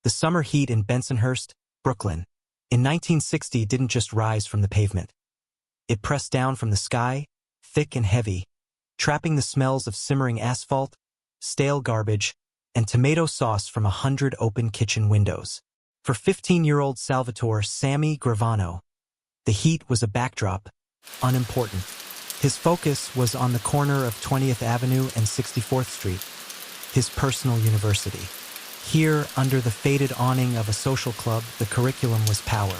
The summer heat in Bensonhurst, Brooklyn, in 1960 didn't just rise from the pavement. It pressed down from the sky, thick and heavy, trapping the smells of simmering asphalt, stale garbage, and tomato sauce from 100 open kitchen windows. For 15-year-old Salvatore Sammy Gravano, the heat was a backdrop, unimportant. His focus was on the corner of 20th Avenue and 64th Street, his personal university. Here, under the faded awning of a social club, the curriculum was power.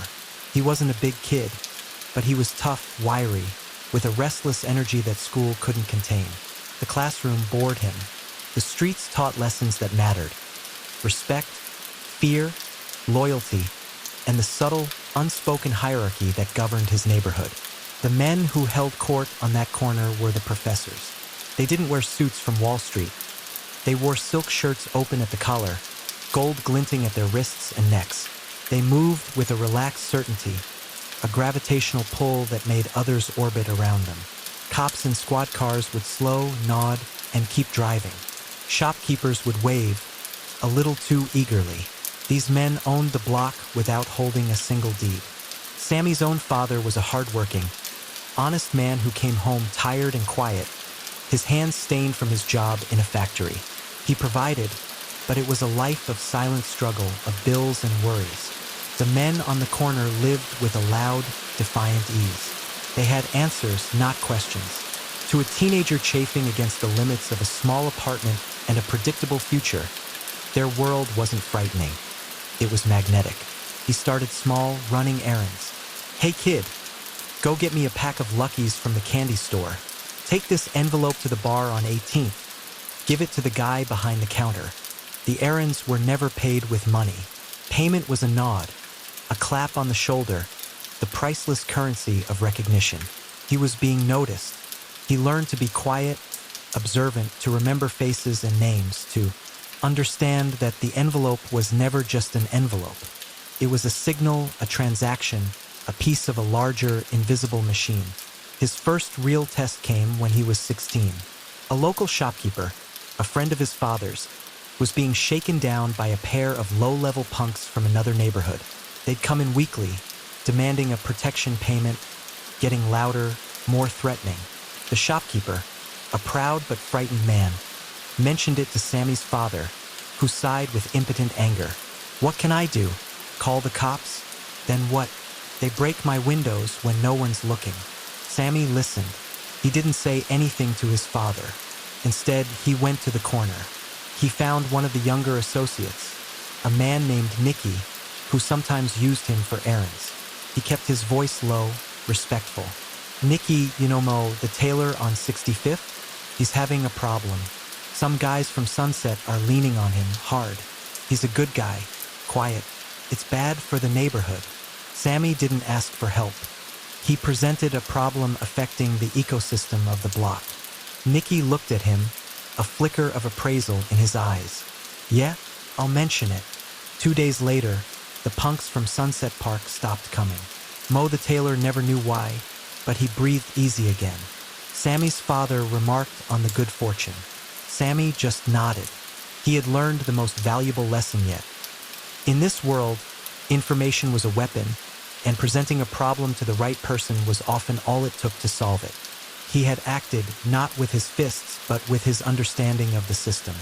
He wasn't a big kid, but he was tough, wiry, with a restless energy that school couldn't contain. The classroom bored him. The streets taught lessons that mattered: respect, fear, loyalty, and the subtle, unspoken hierarchy that governed his neighborhood. The men who held court on that corner were the professors. They didn't wear suits from Wall Street. They wore silk shirts open at the collar, gold glinting at their wrists and necks. They moved with a relaxed certainty, a gravitational pull that made others orbit around them. Cops in squad cars would slow, nod, and keep driving. Shopkeepers would wave, a little too eagerly. These men owned the block without holding a single deed. Sammy's own father was a hardworking, honest man who came home tired and quiet, his hands stained from his job in a factory. He provided, but it was a life of silent struggle, of bills and worries. The men on the corner lived with a loud, defiant ease. They had answers, not questions. To a teenager chafing against the limits of a small apartment and a predictable future, their world wasn't frightening. It was magnetic. He started small, running errands. "Hey kid, go get me a pack of Luckies from the candy store. Take this envelope to the bar on 18th. Give it to the guy behind the counter." The errands were never paid with money. Payment was a nod, a clap on the shoulder, the priceless currency of recognition. He was being noticed. He learned to be quiet, observant, to remember faces and names, to understand that the envelope was never just an envelope. It was a signal, a transaction, a piece of a larger, invisible machine. His first real test came when he was 16. A local shopkeeper, a friend of his father's, was being shaken down by a pair of low-level punks from another neighborhood. They'd come in weekly, demanding a protection payment, getting louder, more threatening. The shopkeeper, a proud but frightened man, mentioned it to Sammy's father, who sighed with impotent anger. "What can I do? Call the cops? Then what? They break my windows when no one's looking." Sammy listened. He didn't say anything to his father. Instead, he went to the corner. He found one of the younger associates, a man named Nicky, who sometimes used him for errands. He kept his voice low, respectful. "Nicky, you know Mo, the tailor on 65th? He's having a problem. Some guys from Sunset are leaning on him hard. He's a good guy, quiet. It's bad for the neighborhood." Sammy didn't ask for help. He presented a problem affecting the ecosystem of the block. Nicky looked at him, a flicker of appraisal in his eyes. "Yeah, I'll mention it." 2 days later, the punks from Sunset Park stopped coming. Mo the tailor never knew why, but he breathed easy again. Sammy's father remarked on the good fortune. Sammy just nodded. He had learned the most valuable lesson yet. In this world, information was a weapon, and presenting a problem to the right person was often all it took to solve it. He had acted not with his fists, but with his understanding of the system.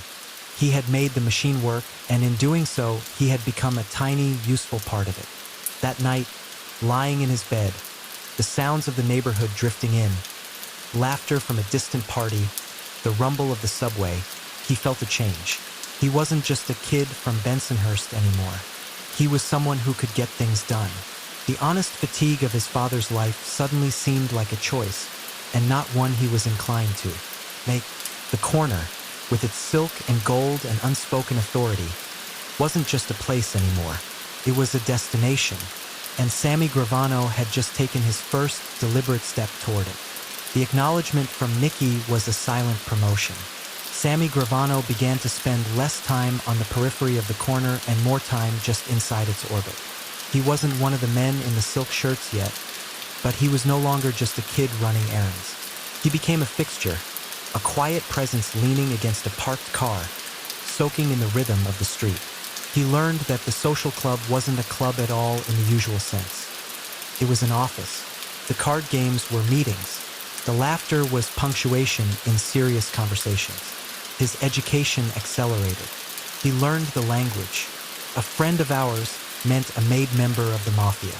He had made the machine work, and in doing so, he had become a tiny, useful part of it. That night, lying in his bed, the sounds of the neighborhood drifting in, laughter from a distant party, the rumble of the subway, he felt a change. He wasn't just a kid from Bensonhurst anymore. He was someone who could get things done. The honest fatigue of his father's life suddenly seemed like a choice, and not one he was inclined to make. The corner, with its silk and gold and unspoken authority, wasn't just a place anymore. It was a destination, and Sammy Gravano had just taken his first deliberate step toward it. The acknowledgement from Nicky was a silent promotion. Sammy Gravano began to spend less time on the periphery of the corner and more time just inside its orbit. He wasn't one of the men in the silk shirts yet, but he was no longer just a kid running errands. He became a fixture, a quiet presence leaning against a parked car, soaking in the rhythm of the street. He learned that the social club wasn't a club at all in the usual sense. It was an office. The card games were meetings. The laughter was punctuation in serious conversations. His education accelerated. He learned the language. A friend of ours meant a made member of the mafia.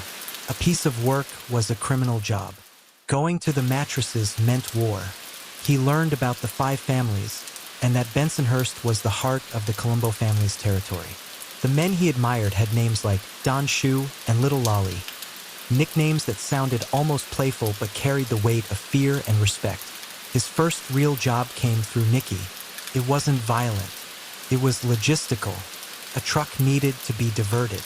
A piece of work was a criminal job. Going to the mattresses meant war. He learned about the 5 families, and that Bensonhurst was the heart of the Colombo family's territory. The men he admired had names like Don Shu and Little Lolly, nicknames that sounded almost playful but carried the weight of fear and respect. His first real job came through Nicky. It wasn't violent. It was logistical. A truck needed to be diverted.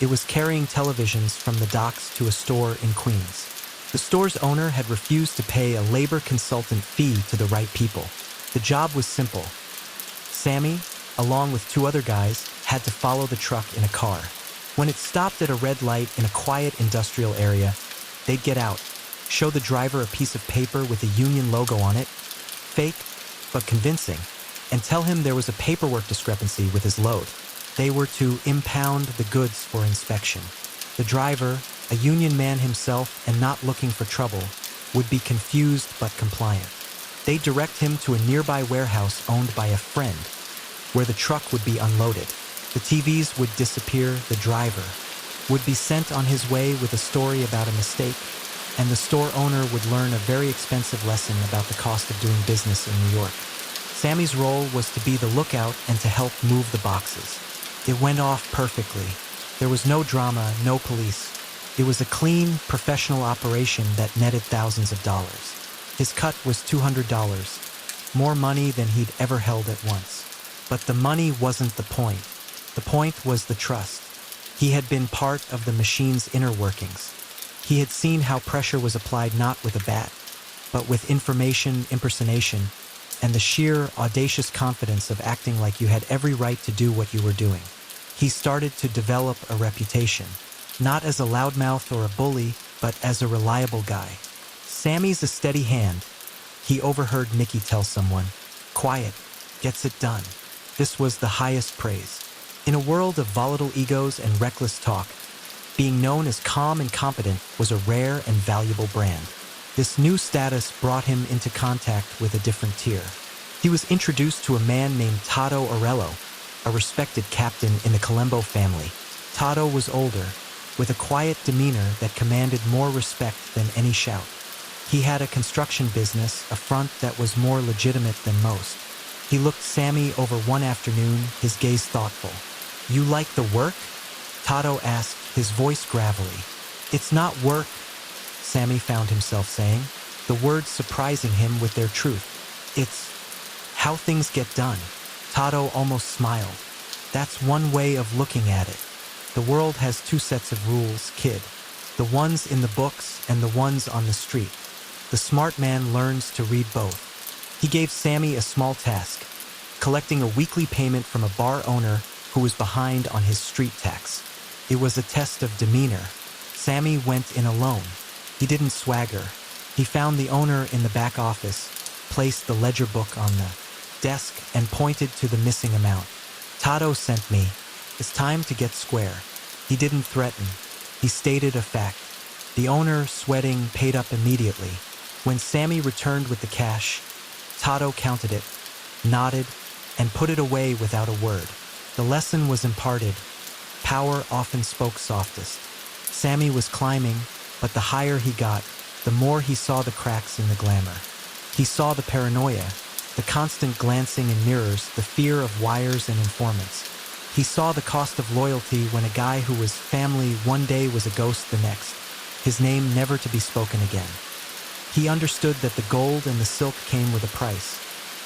It was carrying televisions from the docks to a store in Queens. The store's owner had refused to pay a labor consultant fee to the right people. The job was simple. Sammy, along with 2 other guys, had to follow the truck in a car. When it stopped at a red light in a quiet industrial area, they'd get out, show the driver a piece of paper with a union logo on it, fake but convincing, and tell him there was a paperwork discrepancy with his load. They were to impound the goods for inspection. The driver, a union man himself and not looking for trouble, would be confused but compliant. They'd direct him to a nearby warehouse owned by a friend, where the truck would be unloaded. The TVs would disappear, the driver would be sent on his way with a story about a mistake, and the store owner would learn a very expensive lesson about the cost of doing business in New York. Sammy's role was to be the lookout and to help move the boxes. It went off perfectly. There was no drama, no police. It was a clean, professional operation that netted thousands of dollars. His cut was $200, more money than he'd ever held at once. But the money wasn't the point. The point was the trust. He had been part of the machine's inner workings. He had seen how pressure was applied not with a bat, but with information, impersonation, and the sheer, audacious confidence of acting like you had every right to do what you were doing. He started to develop a reputation, not as a loudmouth or a bully, but as a reliable guy. Sammy's a steady hand. He overheard Nicky tell someone, "Quiet, gets it done." This was the highest praise. In a world of volatile egos and reckless talk, being known as calm and competent was a rare and valuable brand. This new status brought him into contact with a different tier. He was introduced to a man named Tato Orello, a respected captain in the Colombo family. Tato was older, with a quiet demeanor that commanded more respect than any shout. He had a construction business, a front that was more legitimate than most. He looked Sammy over one afternoon, his gaze thoughtful. "You like the work?" Tato asked, his voice gravelly. "It's not work," Sammy found himself saying, the words surprising him with their truth. "It's how things get done." Tato almost smiled. "That's one way of looking at it. The world has 2 sets of rules, kid. The ones in the books and the ones on the street. The smart man learns to read both." He gave Sammy a small task, collecting a weekly payment from a bar owner who was behind on his street tax. It was a test of demeanor. Sammy went in alone. He didn't swagger. He found the owner in the back office, placed the ledger book on the desk, and pointed to the missing amount. "Tato sent me. It's time to get square." He didn't threaten. He stated a fact. The owner, sweating, paid up immediately. When Sammy returned with the cash, Tato counted it, nodded, and put it away without a word. The lesson was imparted. Power often spoke softest. Sammy was climbing, but the higher he got, the more he saw the cracks in the glamour. He saw the paranoia, the constant glancing in mirrors, the fear of wires and informants. He saw the cost of loyalty when a guy who was family one day was a ghost the next, his name never to be spoken again. He understood that the gold and the silk came with a price.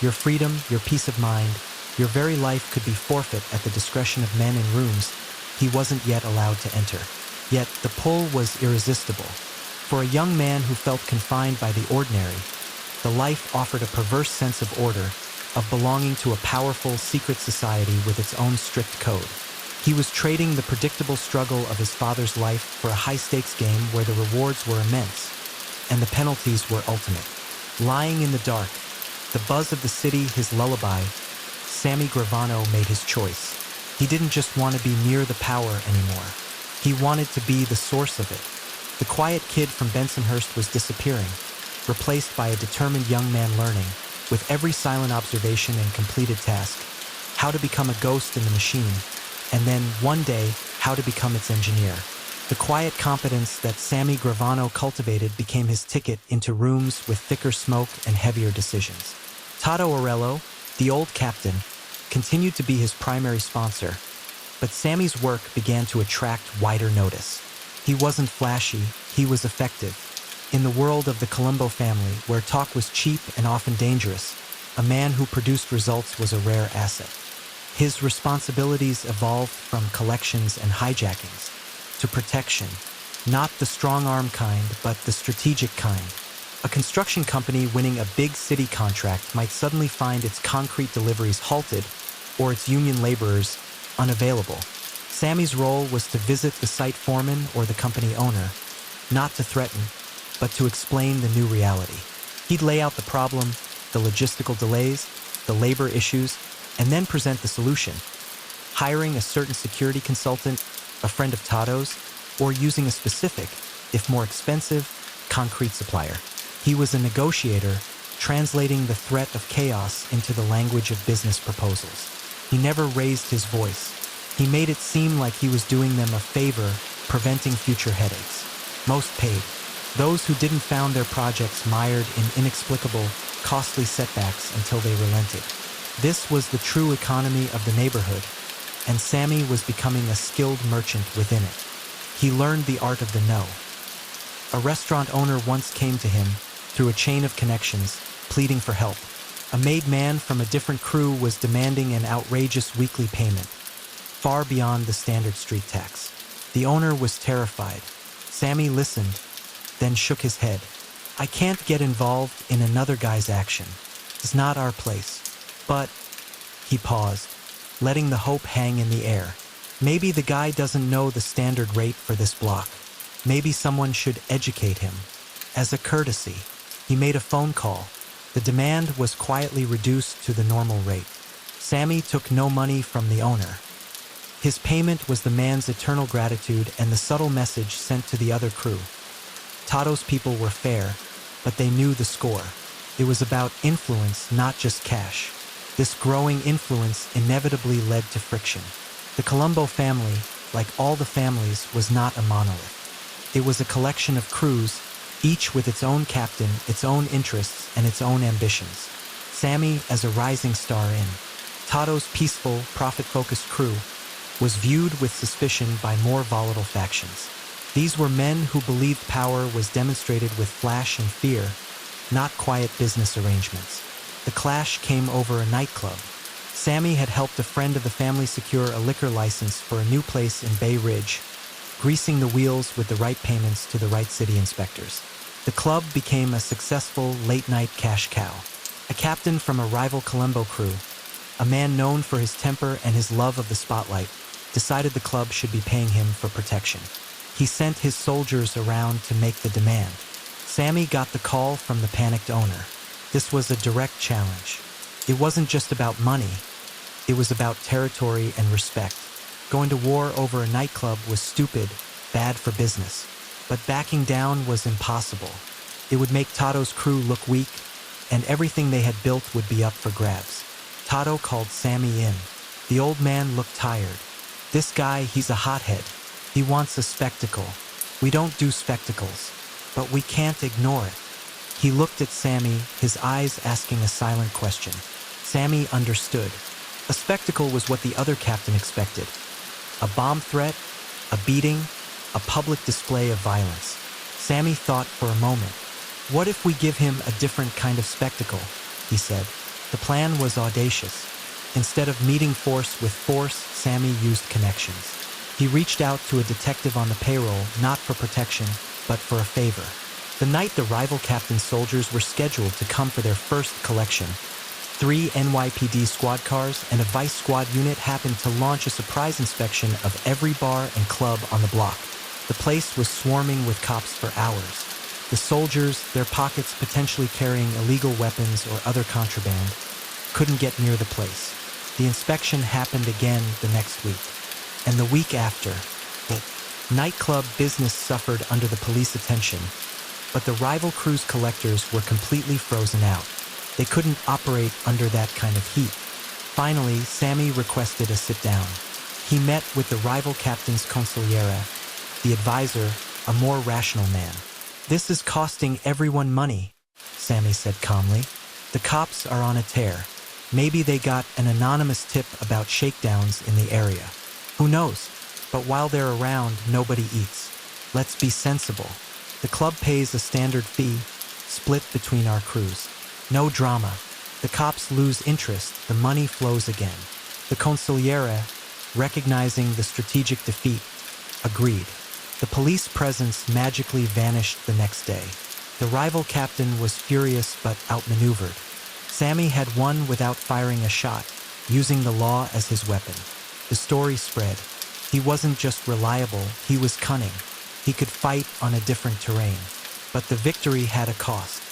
Your freedom, your peace of mind, your very life could be forfeit at the discretion of men in rooms he wasn't yet allowed to enter. Yet the pull was irresistible. For a young man who felt confined by the ordinary, the life offered a perverse sense of order, of belonging to a powerful, secret society with its own strict code. He was trading the predictable struggle of his father's life for a high-stakes game where the rewards were immense, and the penalties were ultimate. Lying in the dark, the buzz of the city his lullaby, Sammy Gravano made his choice. He didn't just want to be near the power anymore. He wanted to be the source of it. The quiet kid from Bensonhurst was disappearing, replaced by a determined young man learning, with every silent observation and completed task, how to become a ghost in the machine, and then, one day, how to become its engineer. The quiet competence that Sammy Gravano cultivated became his ticket into rooms with thicker smoke and heavier decisions. Toto Orello, the old captain, continued to be his primary sponsor, but Sammy's work began to attract wider notice. He wasn't flashy, he was effective. In the world of the Colombo family, where talk was cheap and often dangerous, a man who produced results was a rare asset. His responsibilities evolved from collections and hijackings to protection, not the strong-arm kind, but the strategic kind. A construction company winning a big city contract might suddenly find its concrete deliveries halted or its union laborers unavailable. Sammy's role was to visit the site foreman or the company owner, not to threaten, but to explain the new reality. He'd lay out the problem, the logistical delays, the labor issues, and then present the solution. Hiring a certain security consultant, a friend of Toto's, or using a specific, if more expensive, concrete supplier. He was a negotiator, translating the threat of chaos into the language of business proposals. He never raised his voice. He made it seem like he was doing them a favor, preventing future headaches. Most paid. Those who didn't found their projects mired in inexplicable, costly setbacks until they relented. This was the true economy of the neighborhood, and Sammy was becoming a skilled merchant within it. He learned the art of the no. A restaurant owner once came to him, through a chain of connections, pleading for help. A made man from a different crew was demanding an outrageous weekly payment, far beyond the standard street tax. The owner was terrified. Sammy listened, then shook his head. "I can't get involved in another guy's action. It's not our place." But, he paused, letting the hope hang in the air. Maybe the guy doesn't know the standard rate for this block. Maybe someone should educate him. As a courtesy, he made a phone call. The demand was quietly reduced to the normal rate. Sammy took no money from the owner. His payment was the man's eternal gratitude and the subtle message sent to the other crew. Toto's people were fair, but they knew the score. It was about influence, not just cash. This growing influence inevitably led to friction. The Colombo family, like all the families, was not a monolith. It was a collection of crews, each with its own captain, its own interests, and its own ambitions. Sammy, as a rising star in Toto's peaceful, profit-focused crew, was viewed with suspicion by more volatile factions. These were men who believed power was demonstrated with flash and fear, not quiet business arrangements. The clash came over a nightclub. Sammy had helped a friend of the family secure a liquor license for a new place in Bay Ridge, greasing the wheels with the right payments to the right city inspectors. The club became a successful late-night cash cow. A captain from a rival Colombo crew, a man known for his temper and his love of the spotlight, decided the club should be paying him for protection. He sent his soldiers around to make the demand. Sammy got the call from the panicked owner. This was a direct challenge. It wasn't just about money. It was about territory and respect. Going to war over a nightclub was stupid, bad for business. But backing down was impossible. It would make Toto's crew look weak, and everything they had built would be up for grabs. Toto called Sammy in. The old man looked tired. "This guy, he's a hothead. He wants a spectacle. We don't do spectacles, but we can't ignore it." He looked at Sammy, his eyes asking a silent question. Sammy understood. A spectacle was what the other captain expected. A bomb threat, a beating, a public display of violence. Sammy thought for a moment. "What if we give him a different kind of spectacle?" he said. The plan was audacious. Instead of meeting force with force, Sammy used connections. He reached out to a detective on the payroll, not for protection, but for a favor. The night the rival captain's soldiers were scheduled to come for their first collection, 3 NYPD squad cars and a vice squad unit happened to launch a surprise inspection of every bar and club on the block. The place was swarming with cops for hours. The soldiers, their pockets potentially carrying illegal weapons or other contraband, couldn't get near the place. The inspection happened again the next week, and the week after. The nightclub business suffered under the police attention, but the rival crew's collectors were completely frozen out. They couldn't operate under that kind of heat. Finally, Sammy requested a sit-down. He met with the rival captain's consigliere, the advisor, a more rational man. "This is costing everyone money," Sammy said calmly. "The cops are on a tear. Maybe they got an anonymous tip about shakedowns in the area. Who knows? But while they're around, nobody eats. Let's be sensible. The club pays a standard fee, split between our crews. No drama. The cops lose interest, the money flows again." The consigliere, recognizing the strategic defeat, agreed. The police presence magically vanished the next day. The rival captain was furious but outmaneuvered. Sammy had won without firing a shot, using the law as his weapon. The story spread. He wasn't just reliable, he was cunning. He could fight on a different terrain. But the victory had a cost.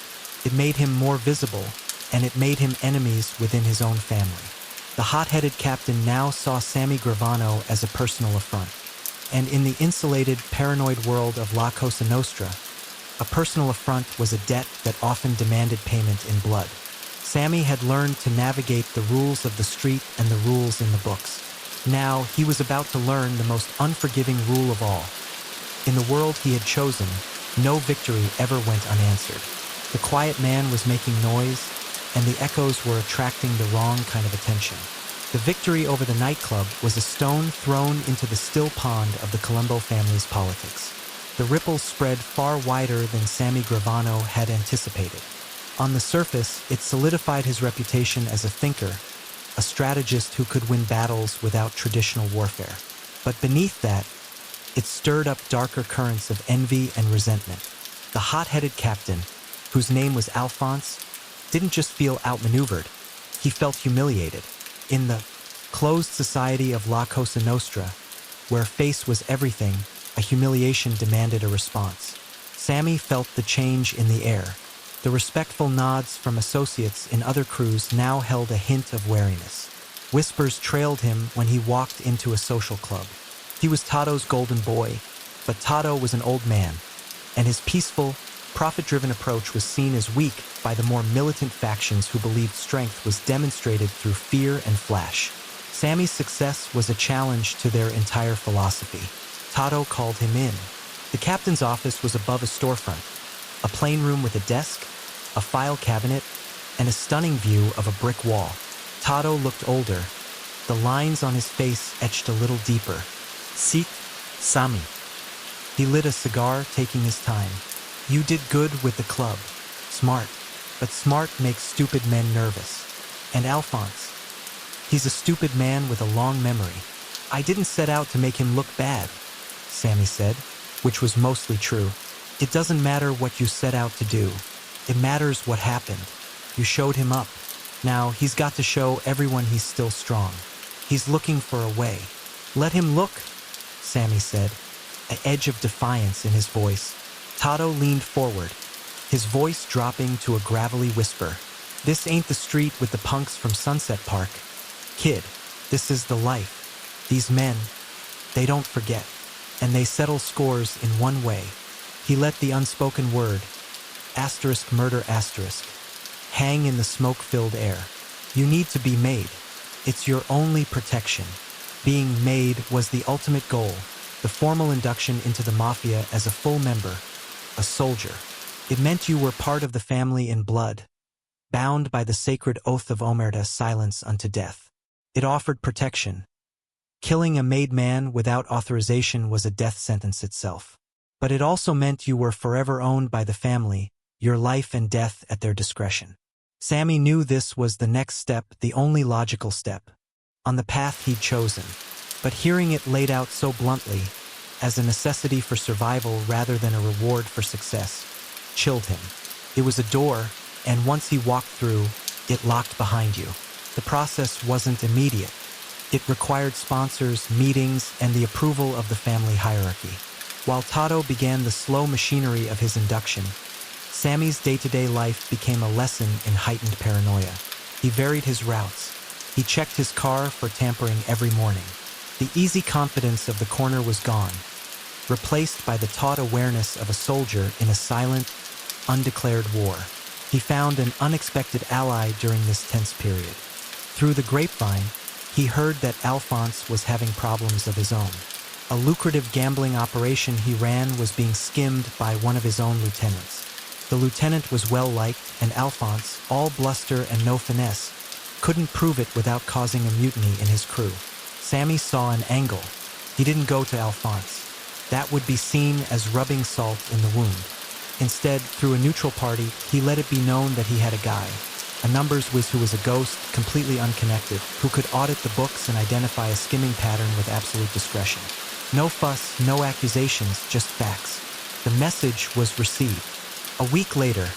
It made him more visible, and it made him enemies within his own family. The hot-headed captain now saw Sammy Gravano as a personal affront. And in the insulated, paranoid world of La Cosa Nostra, a personal affront was a debt that often demanded payment in blood. Sammy had learned to navigate the rules of the street and the rules in the books. Now, he was about to learn the most unforgiving rule of all. In the world he had chosen, no victory ever went unanswered. The quiet man was making noise, and the echoes were attracting the wrong kind of attention. The victory over the nightclub was a stone thrown into the still pond of the Gambino family's politics. The ripples spread far wider than Sammy Gravano had anticipated. On the surface, it solidified his reputation as a thinker, a strategist who could win battles without traditional warfare. But beneath that, it stirred up darker currents of envy and resentment. The hot-headed captain, whose name was Alphonse, didn't just feel outmaneuvered, he felt humiliated. In the closed society of La Cosa Nostra, where face was everything, a humiliation demanded a response. Sammy felt the change in the air. The respectful nods from associates in other crews now held a hint of wariness. Whispers trailed him when he walked into a social club. He was Tato's golden boy, but Tato was an old man, and his peaceful, profit-driven approach was seen as weak by the more militant factions who believed strength was demonstrated through fear and flash. Sammy's success was a challenge to their entire philosophy. Tato called him in. The captain's office was above a storefront, a plain room with a desk, a file cabinet, and a stunning view of a brick wall. Tato looked older, the lines on his face etched a little deeper. "Seek, Sammy." He lit a cigar, taking his time. "You did good with the club. Smart. But smart makes stupid men nervous. And Alphonse, he's a stupid man with a long memory. I didn't set out to make him look bad," Sammy said, which was mostly true. "It doesn't matter what you set out to do. It matters what happened. You showed him up. Now he's got to show everyone he's still strong. He's looking for a way. Let him look," Sammy said, an edge of defiance in his voice. Tato leaned forward, his voice dropping to a gravelly whisper. "This ain't the street with the punks from Sunset Park. Kid, this is the life. These men, they don't forget, and they settle scores in one way." He let the unspoken word, *murder*, hang in the smoke-filled air. "You need to be made. It's your only protection." Being made was the ultimate goal, the formal induction into the mafia as a full member, a soldier. It meant you were part of the family in blood, bound by the sacred oath of omerta, silence unto death. It offered protection. Killing a made man without authorization was a death sentence itself. But it also meant you were forever owned by the family, your life and death at their discretion. Sammy knew this was the next step, the only logical step, on the path he'd chosen. But hearing it laid out so bluntly, as a necessity for survival rather than a reward for success, chilled him. It was a door, and once he walked through, it locked behind you. The process wasn't immediate. It required sponsors, meetings, and the approval of the family hierarchy. While Tato began the slow machinery of his induction, Sammy's day-to-day life became a lesson in heightened paranoia. He varied his routes, He checked his car for tampering every morning. The easy confidence of the corner was gone, replaced by the taut awareness of a soldier in a silent, undeclared war. He found an unexpected ally during this tense period. Through the grapevine, he heard that Alphonse was having problems of his own. A lucrative gambling operation he ran was being skimmed by one of his own lieutenants. The lieutenant was well-liked, and Alphonse, all bluster and no finesse, couldn't prove it without causing a mutiny in his crew. Sammy saw an angle. He didn't go to Alphonse. That would be seen as rubbing salt in the wound. Instead, through a neutral party, he let it be known that he had a guy, a numbers whiz who was a ghost, completely unconnected, who could audit the books and identify a skimming pattern with absolute discretion. No fuss, no accusations, just facts. The message was received. A week later,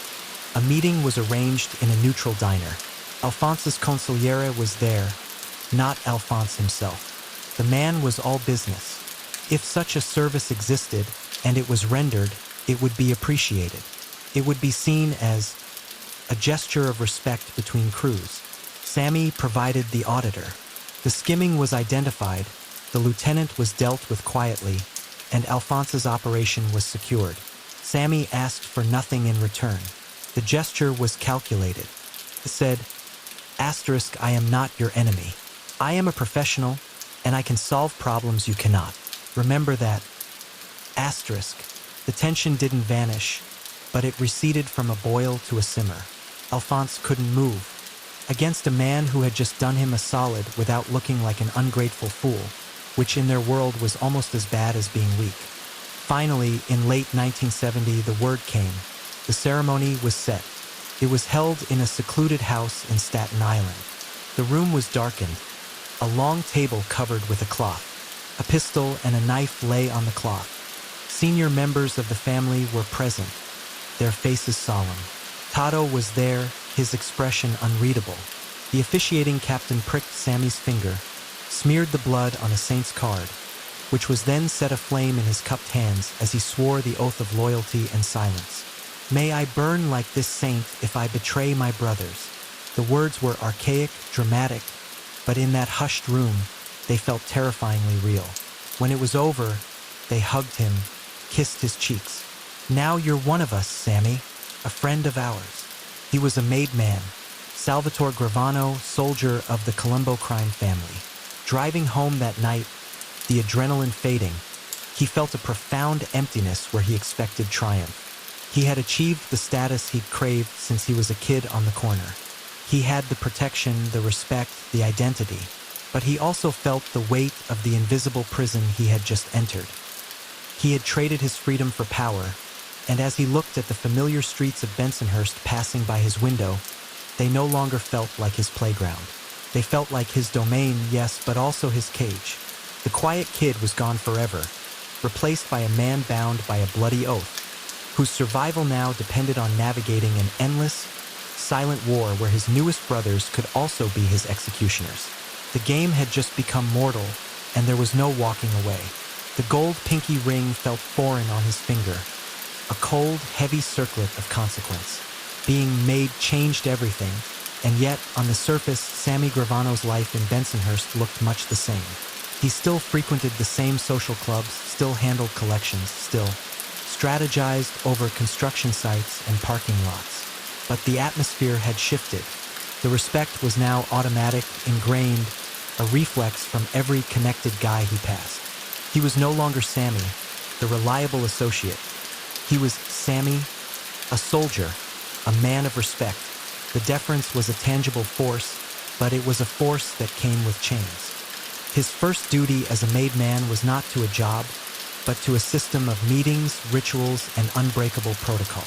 a meeting was arranged in a neutral diner. Alphonse's consigliere was there, not Alphonse himself. The man was all business. If such a service existed, and it was rendered, it would be appreciated. It would be seen as a gesture of respect between crews. Sammy provided the auditor. The skimming was identified, the lieutenant was dealt with quietly, and Alphonse's operation was secured. Sammy asked for nothing in return. The gesture was calculated. It said, "Asterisk, I am not your enemy. I am a professional, and I can solve problems you cannot. Remember that." Asterisk. The tension didn't vanish, but it receded from a boil to a simmer. Alphonse couldn't move. Against a man who had just done him a solid without looking like an ungrateful fool, which in their world was almost as bad as being weak. Finally, in late 1970, the word came. The ceremony was set. It was held in a secluded house in Staten Island. The room was darkened. A long table covered with a cloth. A pistol and a knife lay on the cloth. Senior members of the family were present, their faces solemn. Tato was there, his expression unreadable. The officiating captain pricked Sammy's finger, smeared the blood on a saint's card, which was then set aflame in his cupped hands as he swore the oath of loyalty and silence. "May I burn like this saint if I betray my brothers." The words were archaic, dramatic, but in that hushed room, they felt terrifyingly real. When it was over, they hugged him, kissed his cheeks. "Now you're one of us, Sammy, a friend of ours." He was a made man, Salvatore Gravano, soldier of the Colombo crime family. Driving home that night, the adrenaline fading, he felt a profound emptiness where he expected triumph. He had achieved the status he'd craved since he was a kid on the corner. He had the protection, the respect, the identity, but he also felt the weight of the invisible prison he had just entered. He had traded his freedom for power, and as he looked at the familiar streets of Bensonhurst passing by his window, they no longer felt like his playground. They felt like his domain, yes, but also his cage. The quiet kid was gone forever, replaced by a man bound by a bloody oath, whose survival now depended on navigating an endless, silent war where his newest brothers could also be his executioners. The game had just become mortal, and there was no walking away. The gold pinky ring felt foreign on his finger, a cold, heavy circlet of consequence. Being made changed everything, and yet, on the surface, Sammy Gravano's life in Bensonhurst looked much the same. He still frequented the same social clubs, still handled collections, still strategized over construction sites and parking lots. But the atmosphere had shifted. The respect was now automatic, ingrained, a reflex from every connected guy he passed. He was no longer Sammy, the reliable associate. He was Sammy, a soldier, a man of respect. The deference was a tangible force, but it was a force that came with chains. His first duty as a made man was not to a job, but to a system of meetings, rituals, and unbreakable protocol.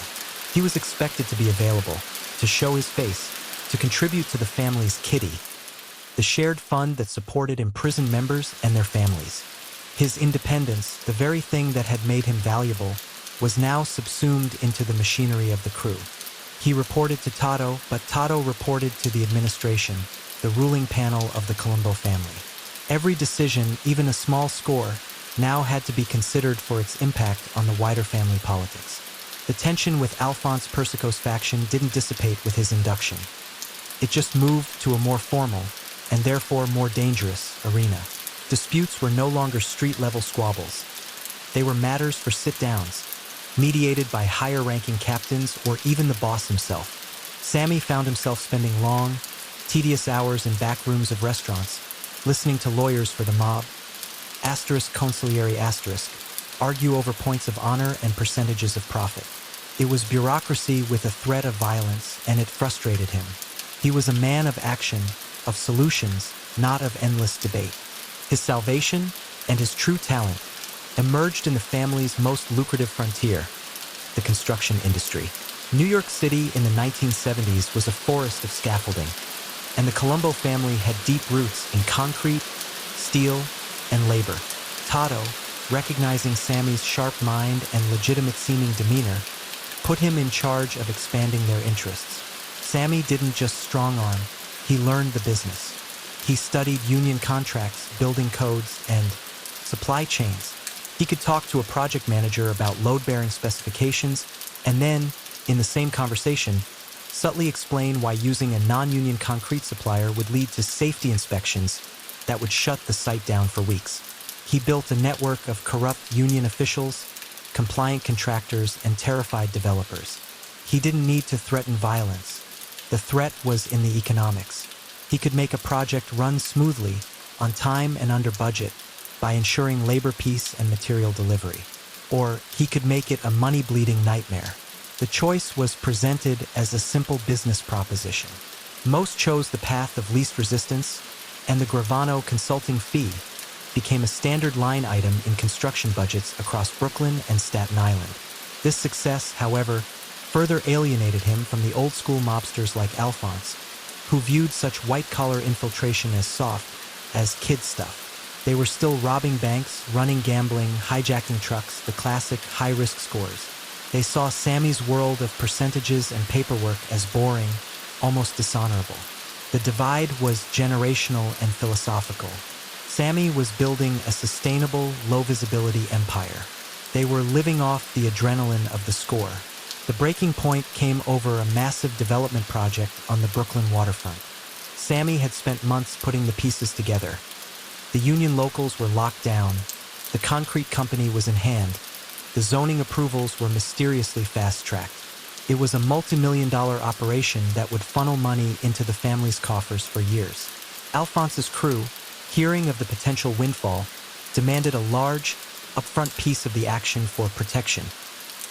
He was expected to be available, to show his face, to contribute to the family's kitty, the shared fund that supported imprisoned members and their families. His independence, the very thing that had made him valuable, was now subsumed into the machinery of the crew. He reported to Tato, but Tato reported to the administration, the ruling panel of the Colombo family. Every decision, even a small score, now had to be considered for its impact on the wider family politics. The tension with Alphonse Persico's faction didn't dissipate with his induction. It just moved to a more formal, and therefore more dangerous, arena. Disputes were no longer street-level squabbles. They were matters for sit-downs, mediated by higher-ranking captains or even the boss himself. Sammy found himself spending long, tedious hours in back rooms of restaurants, listening to lawyers for the mob, conciliary argue over points of honor and percentages of profit. It was bureaucracy with a threat of violence, and it frustrated him. He was a man of action, of solutions, not of endless debate. His salvation and his true talent emerged in the family's most lucrative frontier, the construction industry. New York City in the 1970s was a forest of scaffolding, and the Colombo family had deep roots in concrete, steel, and labor. Tato, recognizing Sammy's sharp mind and legitimate-seeming demeanor, put him in charge of expanding their interests. Sammy didn't just strong-arm, he learned the business. He studied union contracts, building codes, and supply chains. He could talk to a project manager about load-bearing specifications, and then, in the same conversation, subtly explain why using a non-union concrete supplier would lead to safety inspections that would shut the site down for weeks. He built a network of corrupt union officials, compliant contractors, and terrified developers. He didn't need to threaten violence. The threat was in the economics. He could make a project run smoothly, on time and under budget, by ensuring labor peace and material delivery. Or he could make it a money-bleeding nightmare. The choice was presented as a simple business proposition. Most chose the path of least resistance, and the Gravano consulting fee became a standard line item in construction budgets across Brooklyn and Staten Island. This success, however, further alienated him from the old-school mobsters like Alphonse, who viewed such white-collar infiltration as soft, as kid stuff. They were still robbing banks, running gambling, hijacking trucks, the classic high-risk scores. They saw Sammy's world of percentages and paperwork as boring, almost dishonorable. The divide was generational and philosophical. Sammy was building a sustainable, low-visibility empire. They were living off the adrenaline of the score. The breaking point came over a massive development project on the Brooklyn waterfront. Sammy had spent months putting the pieces together. The union locals were locked down. The concrete company was in hand. The zoning approvals were mysteriously fast-tracked. It was a multi-million-dollar operation that would funnel money into the family's coffers for years. Alphonse's crew, hearing of the potential windfall, demanded a large, upfront piece of the action for protection,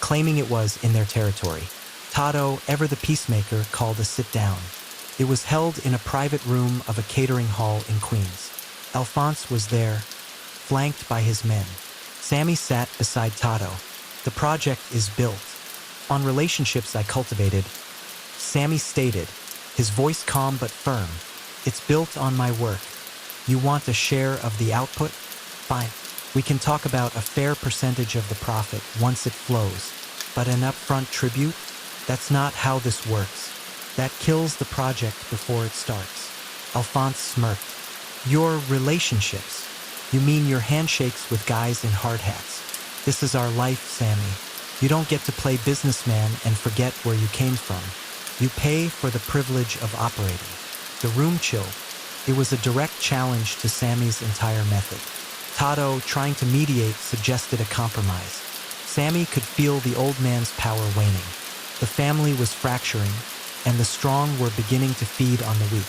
claiming it was in their territory. Tato, ever the peacemaker, called a sit-down. It was held in a private room of a catering hall in Queens. Alphonse was there, flanked by his men. Sammy sat beside Tato. The project is built. On relationships I cultivated, Sammy stated, his voice calm but firm. It's built on my work. You want a share of the output? Fine. We can talk about a fair percentage of the profit once it flows. But an upfront tribute? That's not how this works. That kills the project before it starts. Alphonse smirked. Your relationships? You mean your handshakes with guys in hard hats? This is our life, Sammy. You don't get to play businessman and forget where you came from. You pay for the privilege of operating. The room chilled. It was a direct challenge to Sammy's entire method. Tato, trying to mediate, suggested a compromise. Sammy could feel the old man's power waning. The family was fracturing, and the strong were beginning to feed on the weak.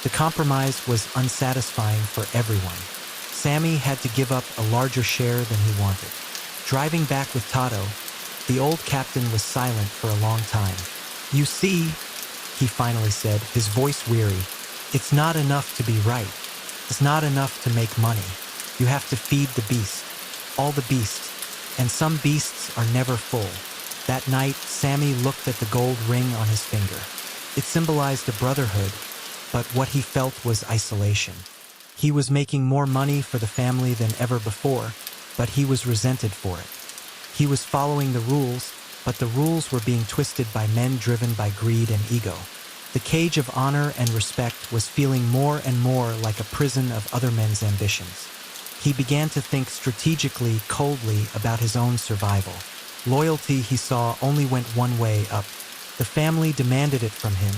The compromise was unsatisfying for everyone. Sammy had to give up a larger share than he wanted. Driving back with Tato, the old captain was silent for a long time. You see, he finally said, his voice weary, it's not enough to be right. It's not enough to make money. You have to feed the beast, all the beasts, and some beasts are never full. That night, Sammy looked at the gold ring on his finger. It symbolized a brotherhood, but what he felt was isolation. He was making more money for the family than ever before, but he was resented for it. He was following the rules, but the rules were being twisted by men driven by greed and ego. The cage of honor and respect was feeling more and more like a prison of other men's ambitions. He began to think strategically, coldly about his own survival. Loyalty, he saw, only went one way up. The family demanded it from him,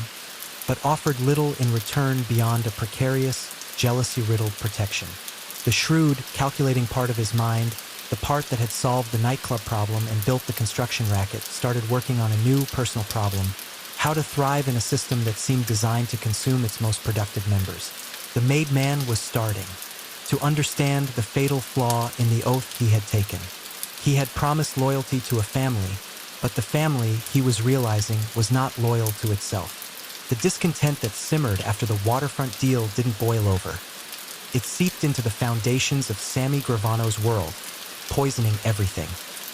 but offered little in return beyond a precarious, jealousy-riddled protection. The shrewd, calculating part of his mind, the part that had solved the nightclub problem and built the construction racket, started working on a new personal problem: how to thrive in a system that seemed designed to consume its most productive members. The made man was starting to understand the fatal flaw in the oath he had taken. He had promised loyalty to a family, but the family, he was realizing, was not loyal to itself. The discontent that simmered after the waterfront deal didn't boil over. It seeped into the foundations of Sammy Gravano's world, poisoning everything.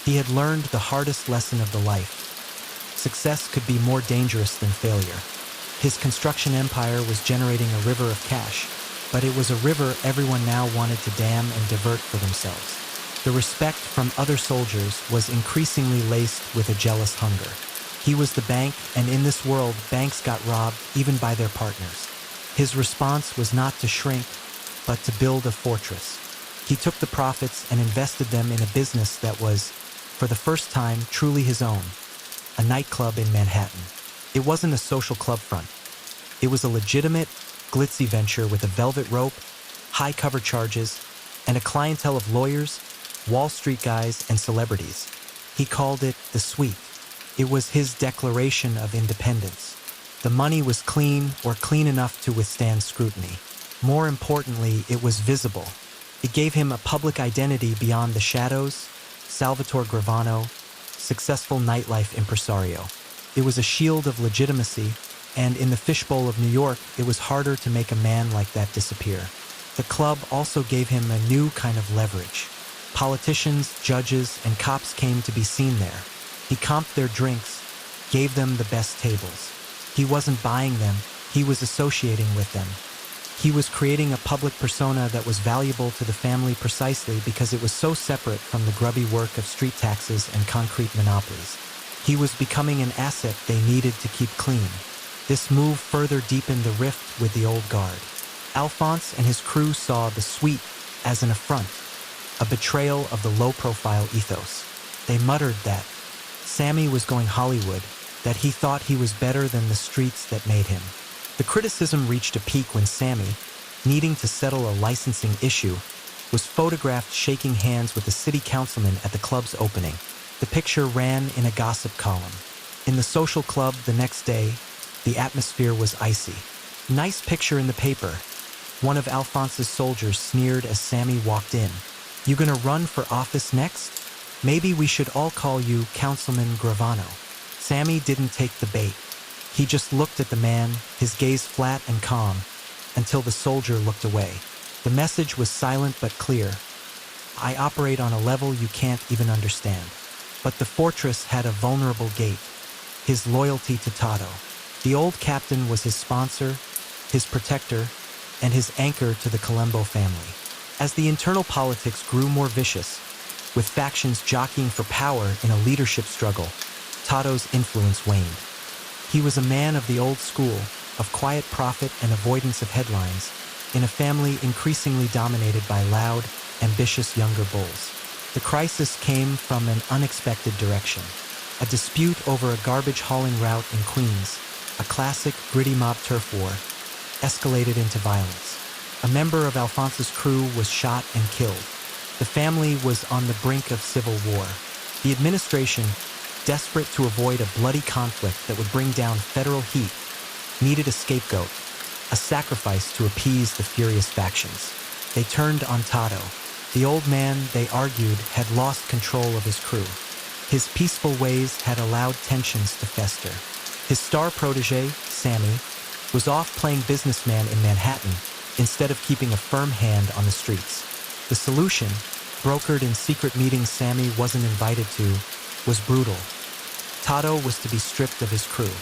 He had learned the hardest lesson of the life. Success could be more dangerous than failure. His construction empire was generating a river of cash, but it was a river everyone now wanted to dam and divert for themselves. The respect from other soldiers was increasingly laced with a jealous hunger. He was the bank, and in this world, banks got robbed even by their partners. His response was not to shrink, but to build a fortress. He took the profits and invested them in a business that was, for the first time, truly his own: a nightclub in Manhattan. It wasn't a social club front. It was a legitimate, glitzy venture with a velvet rope, high cover charges, and a clientele of lawyers, Wall Street guys, and celebrities. He called it the Suite. It was his declaration of independence. The money was clean, or clean enough to withstand scrutiny. More importantly, it was visible. It gave him a public identity beyond the shadows: Salvatore Gravano, successful nightlife impresario. It was a shield of legitimacy, and in the fishbowl of New York, it was harder to make a man like that disappear. The club also gave him a new kind of leverage. Politicians, judges, and cops came to be seen there. He comped their drinks, gave them the best tables. He wasn't buying them, he was associating with them. He was creating a public persona that was valuable to the family precisely because it was so separate from the grubby work of street taxes and concrete monopolies. He was becoming an asset they needed to keep clean. This move further deepened the rift with the old guard. Alphonse and his crew saw the Suite as an affront, a betrayal of the low-profile ethos. They muttered that Sammy was going Hollywood, that he thought he was better than the streets that made him. The criticism reached a peak when Sammy, needing to settle a licensing issue, was photographed shaking hands with a city councilman at the club's opening. The picture ran in a gossip column. In the social club the next day, the atmosphere was icy. "Nice picture in the paper," one of Alphonse's soldiers sneered as Sammy walked in. "You gonna run for office next? Maybe we should all call you Councilman Gravano." Sammy didn't take the bait. He just looked at the man, his gaze flat and calm, until the soldier looked away. The message was silent but clear. "I operate on a level you can't even understand." But the fortress had a vulnerable gate: his loyalty to Tato. The old captain was his sponsor, his protector, and his anchor to the Colombo family. As the internal politics grew more vicious, with factions jockeying for power in a leadership struggle, Tato's influence waned. He was a man of the old school, of quiet profit and avoidance of headlines, in a family increasingly dominated by loud, ambitious younger bulls. The crisis came from an unexpected direction. A dispute over a garbage hauling route in Queens, a classic gritty mob turf war, escalated into violence. A member of Alphonse's crew was shot and killed. The family was on the brink of civil war. The administration, desperate to avoid a bloody conflict that would bring down federal heat, needed a scapegoat, a sacrifice to appease the furious factions. They turned on Tato. The old man, they argued, had lost control of his crew. His peaceful ways had allowed tensions to fester. His star protege, Sammy, was off playing businessman in Manhattan instead of keeping a firm hand on the streets. The solution, brokered in secret meetings Sammy wasn't invited to, was brutal. Tato was to be stripped of his crew.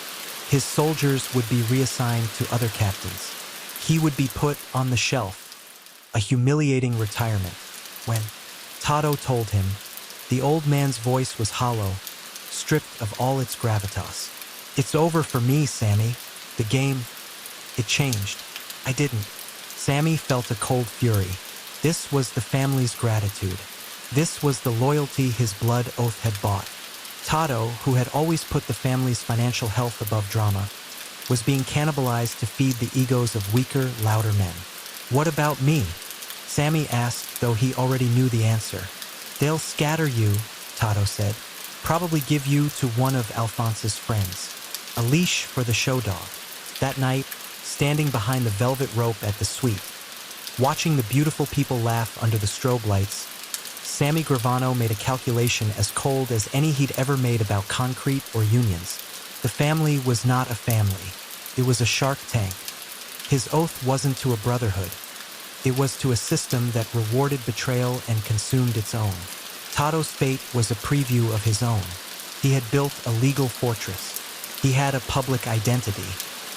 His soldiers would be reassigned to other captains. He would be put on the shelf, a humiliating retirement. When Tato told him, the old man's voice was hollow, stripped of all its gravitas. "It's over for me, Sammy. The game, it changed. I didn't." Sammy felt a cold fury. This was the family's gratitude. This was the loyalty his blood oath had bought. Tato, who had always put the family's financial health above drama, was being cannibalized to feed the egos of weaker, louder men. "What about me?" Sammy asked, though he already knew the answer. "They'll scatter you," Tato said. "Probably give you to one of Alphonse's friends. A leash for the show dog." That night, standing behind the velvet rope at the suite, watching the beautiful people laugh under the strobe lights, Sammy Gravano made a calculation as cold as any he'd ever made about concrete or unions. The family was not a family. It was a shark tank. His oath wasn't to a brotherhood. It was to a system that rewarded betrayal and consumed its own. Tato's fate was a preview of his own. He had built a legal fortress. He had a public identity.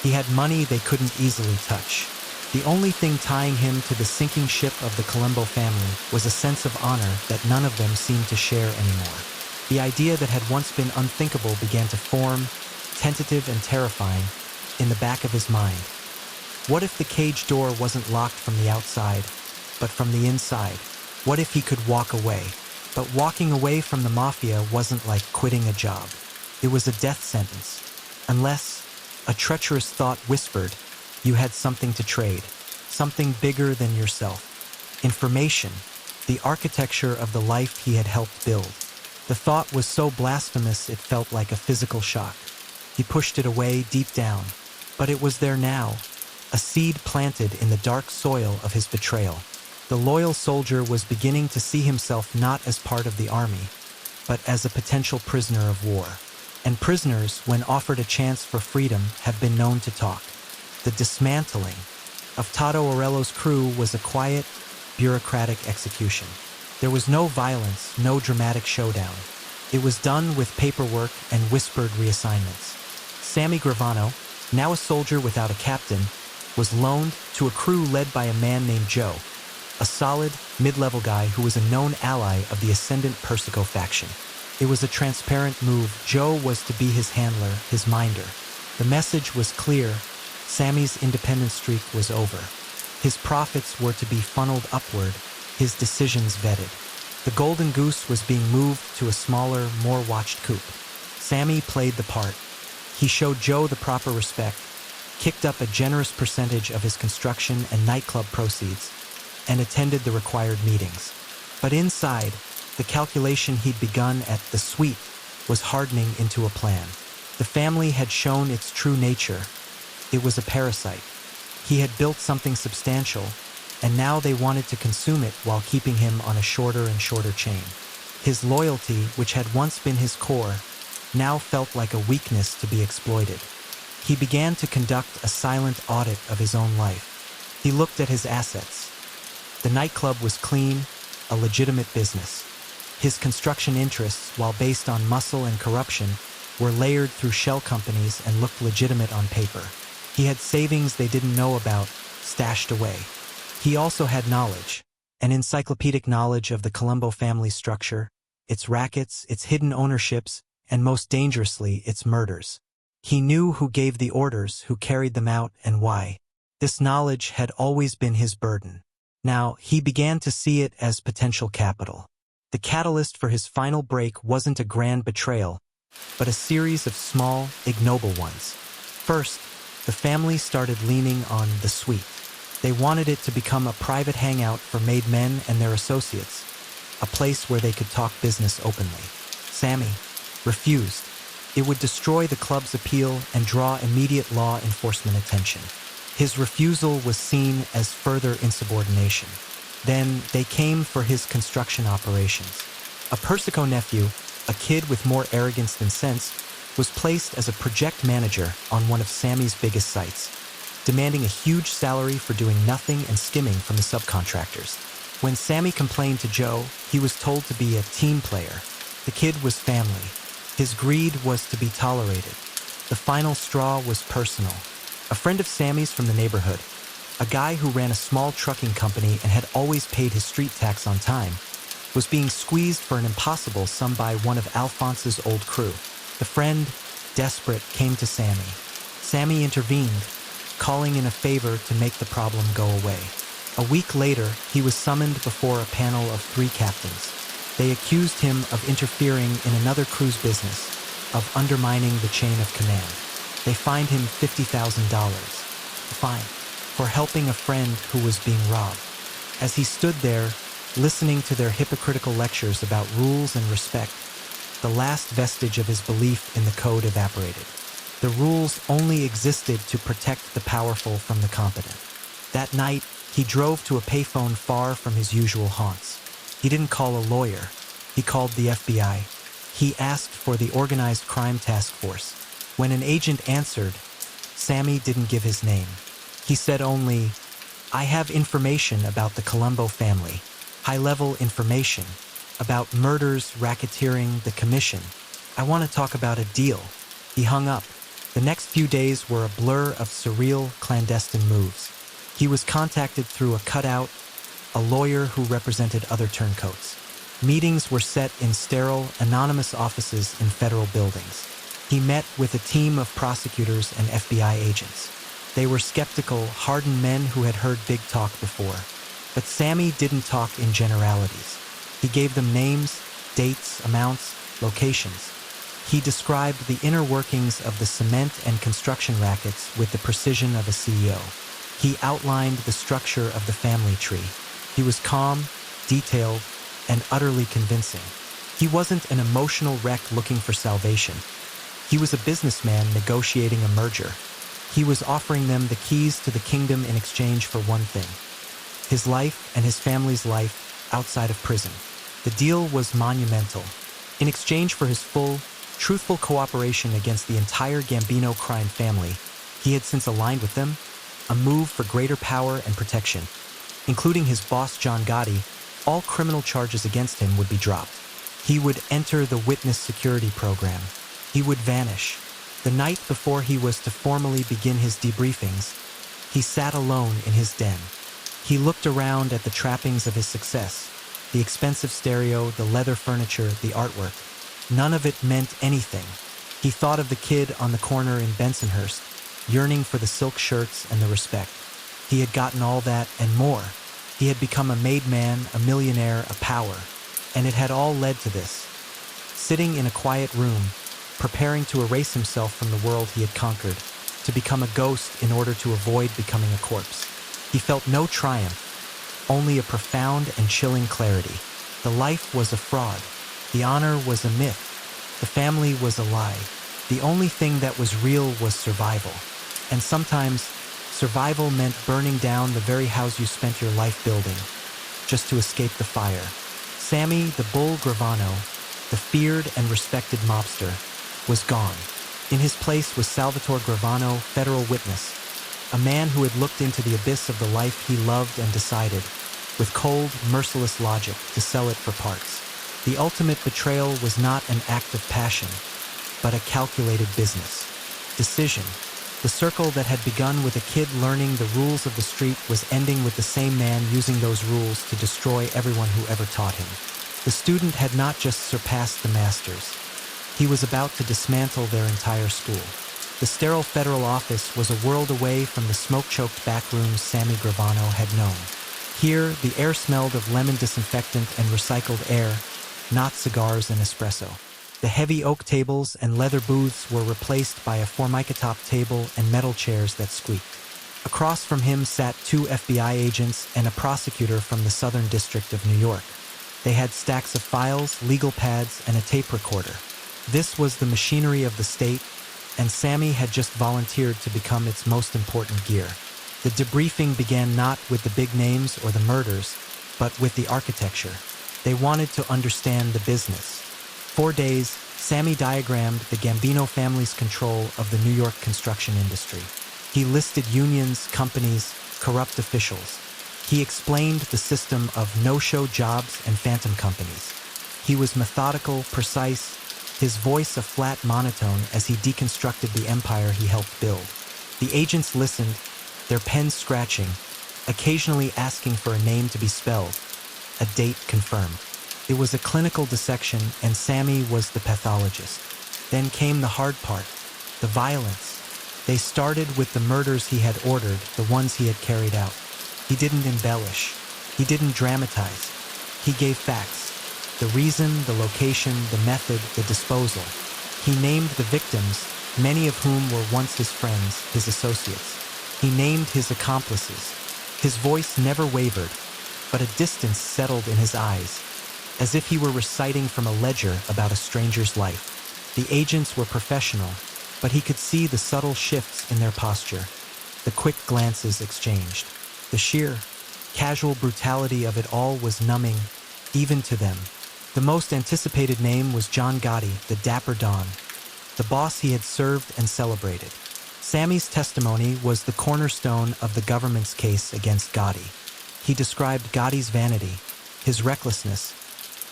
He had money they couldn't easily touch. The only thing tying him to the sinking ship of the Colombo family was a sense of honor that none of them seemed to share anymore. The idea that had once been unthinkable began to form, tentative and terrifying, in the back of his mind. What if the cage door wasn't locked from the outside, but from the inside? What if he could walk away? But walking away from the mafia wasn't like quitting a job. It was a death sentence. Unless, a treacherous thought whispered, you had something to trade, something bigger than yourself. Information, the architecture of the life he had helped build. The thought was so blasphemous it felt like a physical shock. He pushed it away deep down, but it was there now, a seed planted in the dark soil of his betrayal. The loyal soldier was beginning to see himself not as part of the army, but as a potential prisoner of war. And prisoners, when offered a chance for freedom, have been known to talk. The dismantling of Tato Orello's crew was a quiet, bureaucratic execution. There was no violence, no dramatic showdown. It was done with paperwork and whispered reassignments. Sammy Gravano, now a soldier without a captain, was loaned to a crew led by a man named Joe, a solid, mid-level guy who was a known ally of the ascendant Persico faction. It was a transparent move. Joe was to be his handler, his minder. The message was clear. Sammy's independent streak was over. His profits were to be funneled upward, his decisions vetted. The golden goose was being moved to a smaller, more watched coop. Sammy played the part. He showed Joe the proper respect, kicked up a generous percentage of his construction and nightclub proceeds, and attended the required meetings. But inside, the calculation he'd begun at the suite was hardening into a plan. The family had shown its true nature. It was a parasite. He had built something substantial, and now they wanted to consume it while keeping him on a shorter and shorter chain. His loyalty, which had once been his core, now felt like a weakness to be exploited. He began to conduct a silent audit of his own life. He looked at his assets. The nightclub was clean, a legitimate business. His construction interests, while based on muscle and corruption, were layered through shell companies and looked legitimate on paper. He had savings they didn't know about, stashed away. He also had knowledge, an encyclopedic knowledge of the Colombo family structure, its rackets, its hidden ownerships, and most dangerously, its murders. He knew who gave the orders, who carried them out, and why. This knowledge had always been his burden. Now, he began to see it as potential capital. The catalyst for his final break wasn't a grand betrayal, but a series of small, ignoble ones. First, the family started leaning on the suite. They wanted it to become a private hangout for made men and their associates, a place where they could talk business openly. Sammy refused. It would destroy the club's appeal and draw immediate law enforcement attention. His refusal was seen as further insubordination. Then they came for his construction operations. A Persico nephew, a kid with more arrogance than sense, was placed as a project manager on one of Sammy's biggest sites, demanding a huge salary for doing nothing and skimming from the subcontractors. When Sammy complained to Joe, he was told to be a team player. The kid was family. His greed was to be tolerated. The final straw was personal. A friend of Sammy's from the neighborhood, a guy who ran a small trucking company and had always paid his street tax on time, was being squeezed for an impossible sum by one of Alphonse's old crew. The friend, desperate, came to Sammy. Sammy intervened, calling in a favor to make the problem go away. A week later, he was summoned before a panel of 3 captains. They accused him of interfering in another crew's business, of undermining the chain of command. They fined him $50,000, a fine, for helping a friend who was being robbed. As he stood there, listening to their hypocritical lectures about rules and respect, the last vestige of his belief in the code evaporated. The rules only existed to protect the powerful from the competent. That night, he drove to a payphone far from his usual haunts. He didn't call a lawyer. He called the FBI. He asked for the Organized Crime Task Force. When an agent answered, Sammy didn't give his name. He said only, "I have information about the Colombo family, high-level information, about murders, racketeering, the commission. I want to talk about a deal." He hung up. The next few days were a blur of surreal, clandestine moves. He was contacted through a cutout, a lawyer who represented other turncoats. Meetings were set in sterile, anonymous offices in federal buildings. He met with a team of prosecutors and FBI agents. They were skeptical, hardened men who had heard big talk before. But Sammy didn't talk in generalities. He gave them names, dates, amounts, locations. He described the inner workings of the cement and construction rackets with the precision of a CEO. He outlined the structure of the family tree. He was calm, detailed, and utterly convincing. He wasn't an emotional wreck looking for salvation. He was a businessman negotiating a merger. He was offering them the keys to the kingdom in exchange for one thing: his life and his family's life outside of prison. The deal was monumental. In exchange for his full, truthful cooperation against the entire Gambino crime family, he had since aligned with them, a move for greater power and protection. Including his boss John Gotti, all criminal charges against him would be dropped. He would enter the witness security program. He would vanish. The night before he was to formally begin his debriefings, he sat alone in his den. He looked around at the trappings of his success: the expensive stereo, the leather furniture, the artwork. None of it meant anything. He thought of the kid on the corner in Bensonhurst, yearning for the silk shirts and the respect. He had gotten all that and more. He had become a made man, a millionaire, a power. And it had all led to this. Sitting in a quiet room, preparing to erase himself from the world he had conquered, to become a ghost in order to avoid becoming a corpse. He felt no triumph, only a profound and chilling clarity. The life was a fraud. The honor was a myth. The family was a lie. The only thing that was real was survival. And sometimes, survival meant burning down the very house you spent your life building, just to escape the fire. Sammy the Bull Gravano, the feared and respected mobster, was gone. In his place was Salvatore Gravano, federal witness, a man who had looked into the abyss of the life he loved and decided, with cold, merciless logic, to sell it for parts. The ultimate betrayal was not an act of passion, but a calculated business. Decision. The circle that had begun with a kid learning the rules of the street was ending with the same man using those rules to destroy everyone who ever taught him. The student had not just surpassed the masters. He was about to dismantle their entire school. The sterile federal office was a world away from the smoke-choked back rooms Sammy Gravano had known. Here, the air smelled of lemon disinfectant and recycled air, not cigars and espresso. The heavy oak tables and leather booths were replaced by a formica-top table and metal chairs that squeaked. Across from him sat 2 FBI agents and a prosecutor from the Southern District of New York. They had stacks of files, legal pads, and a tape recorder. This was the machinery of the state, and Sammy had just volunteered to become its most important gear. The debriefing began not with the big names or the murders, but with the architecture. They wanted to understand the business. 4 days, Sammy diagrammed the Gambino family's control of the New York construction industry. He listed unions, companies, corrupt officials. He explained the system of no-show jobs and phantom companies. He was methodical, precise, his voice a flat monotone as he deconstructed the empire he helped build. The agents listened, their pens scratching, occasionally asking for a name to be spelled, a date confirmed. It was a clinical dissection, and Sammy was the pathologist. Then came the hard part, the violence. They started with the murders he had ordered, the ones he had carried out. He didn't embellish. He didn't dramatize. He gave facts. The reason, the location, the method, the disposal. He named the victims, many of whom were once his friends, his associates. He named his accomplices. His voice never wavered, but a distance settled in his eyes, as if he were reciting from a ledger about a stranger's life. The agents were professional, but he could see the subtle shifts in their posture, the quick glances exchanged. The sheer, casual brutality of it all was numbing, even to them. The most anticipated name was John Gotti, the Dapper Don, the boss he had served and celebrated. Sammy's testimony was the cornerstone of the government's case against Gotti. He described Gotti's vanity, his recklessness,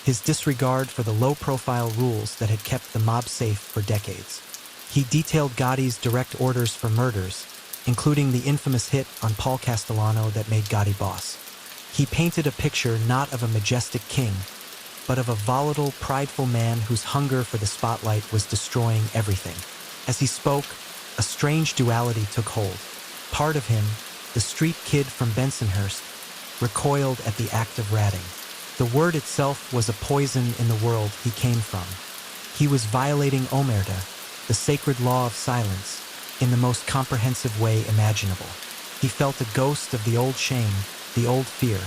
his disregard for the low-profile rules that had kept the mob safe for decades. He detailed Gotti's direct orders for murders, including the infamous hit on Paul Castellano that made Gotti boss. He painted a picture not of a majestic king, but of a volatile, prideful man whose hunger for the spotlight was destroying everything. As he spoke, a strange duality took hold. Part of him, the street kid from Bensonhurst, recoiled at the act of ratting. The word itself was a poison in the world he came from. He was violating omerta, the sacred law of silence, in the most comprehensive way imaginable. He felt a ghost of the old shame, the old fear,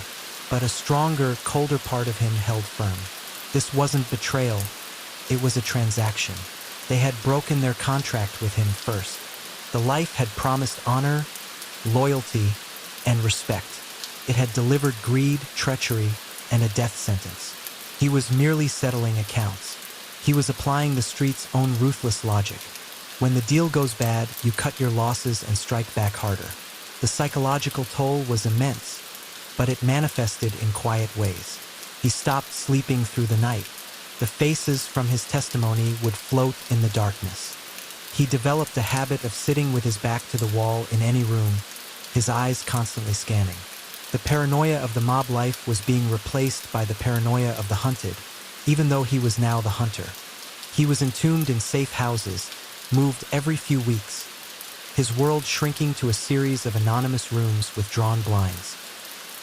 but a stronger, colder part of him held firm. This wasn't betrayal, it was a transaction. They had broken their contract with him first. The life had promised honor, loyalty, and respect. It had delivered greed, treachery, and a death sentence. He was merely settling accounts. He was applying the street's own ruthless logic. When the deal goes bad, you cut your losses and strike back harder. The psychological toll was immense, but it manifested in quiet ways. He stopped sleeping through the night. The faces from his testimony would float in the darkness. He developed a habit of sitting with his back to the wall in any room, his eyes constantly scanning. The paranoia of the mob life was being replaced by the paranoia of the hunted, even though he was now the hunter. He was entombed in safe houses, moved every few weeks, his world shrinking to a series of anonymous rooms with drawn blinds.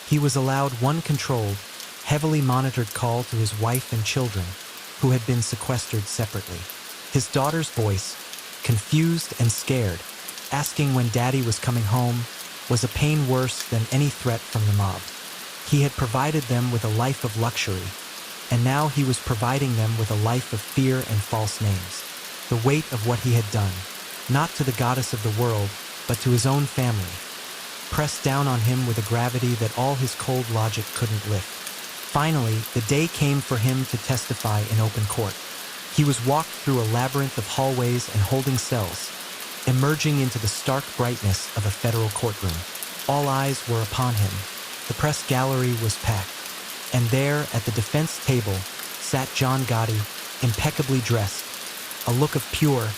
He was allowed one controlled, heavily monitored call to his wife and children, who had been sequestered separately. His daughter's voice, confused and scared, asking when Daddy was coming home, was a pain worse than any threat from the mob. He had provided them with a life of luxury, and now he was providing them with a life of fear and false names. The weight of what he had done, not to the goddess of the world, but to his own family, pressed down on him with a gravity that all his cold logic couldn't lift. Finally, the day came for him to testify in open court. He was walked through a labyrinth of hallways and holding cells, emerging into the stark brightness of a federal courtroom. All eyes were upon him. The press gallery was packed, and there, at the defense table, sat John Gotti, impeccably dressed, a look of pure,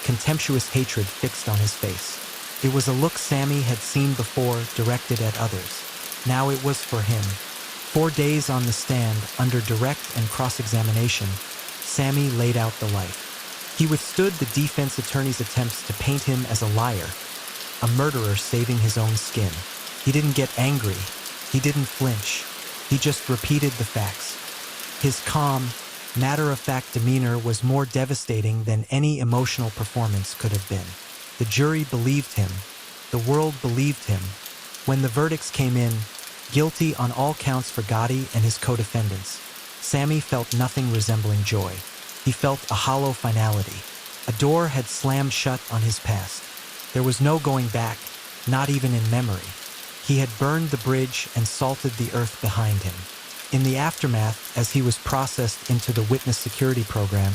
contemptuous hatred fixed on his face. It was a look Sammy had seen before directed at others. Now it was for him. 4 days on the stand, under direct and cross-examination, Sammy laid out the life. He withstood the defense attorney's attempts to paint him as a liar, a murderer saving his own skin. He didn't get angry. He didn't flinch. He just repeated the facts. His calm, matter-of-fact demeanor was more devastating than any emotional performance could have been. The jury believed him. The world believed him. When the verdicts came in, guilty on all counts for Gotti and his co-defendants, Sammy felt nothing resembling joy. He felt a hollow finality. A door had slammed shut on his past. There was no going back, not even in memory. He had burned the bridge and salted the earth behind him. In the aftermath, as he was processed into the witness security program,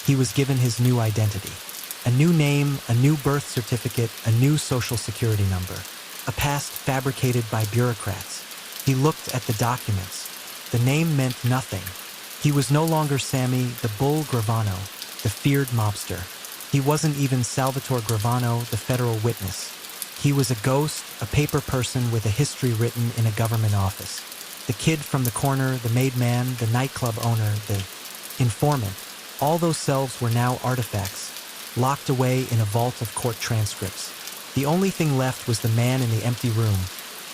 he was given his new identity. A new name, a new birth certificate, a new social security number. A past fabricated by bureaucrats. He looked at the documents. The name meant nothing. He was no longer Sammy, the Bull Gravano, the feared mobster. He wasn't even Salvatore Gravano, the federal witness. He was a ghost, a paper person with a history written in a government office. The kid from the corner, the made man, the nightclub owner, the informant. All those selves were now artifacts, locked away in a vault of court transcripts. The only thing left was the man in the empty room,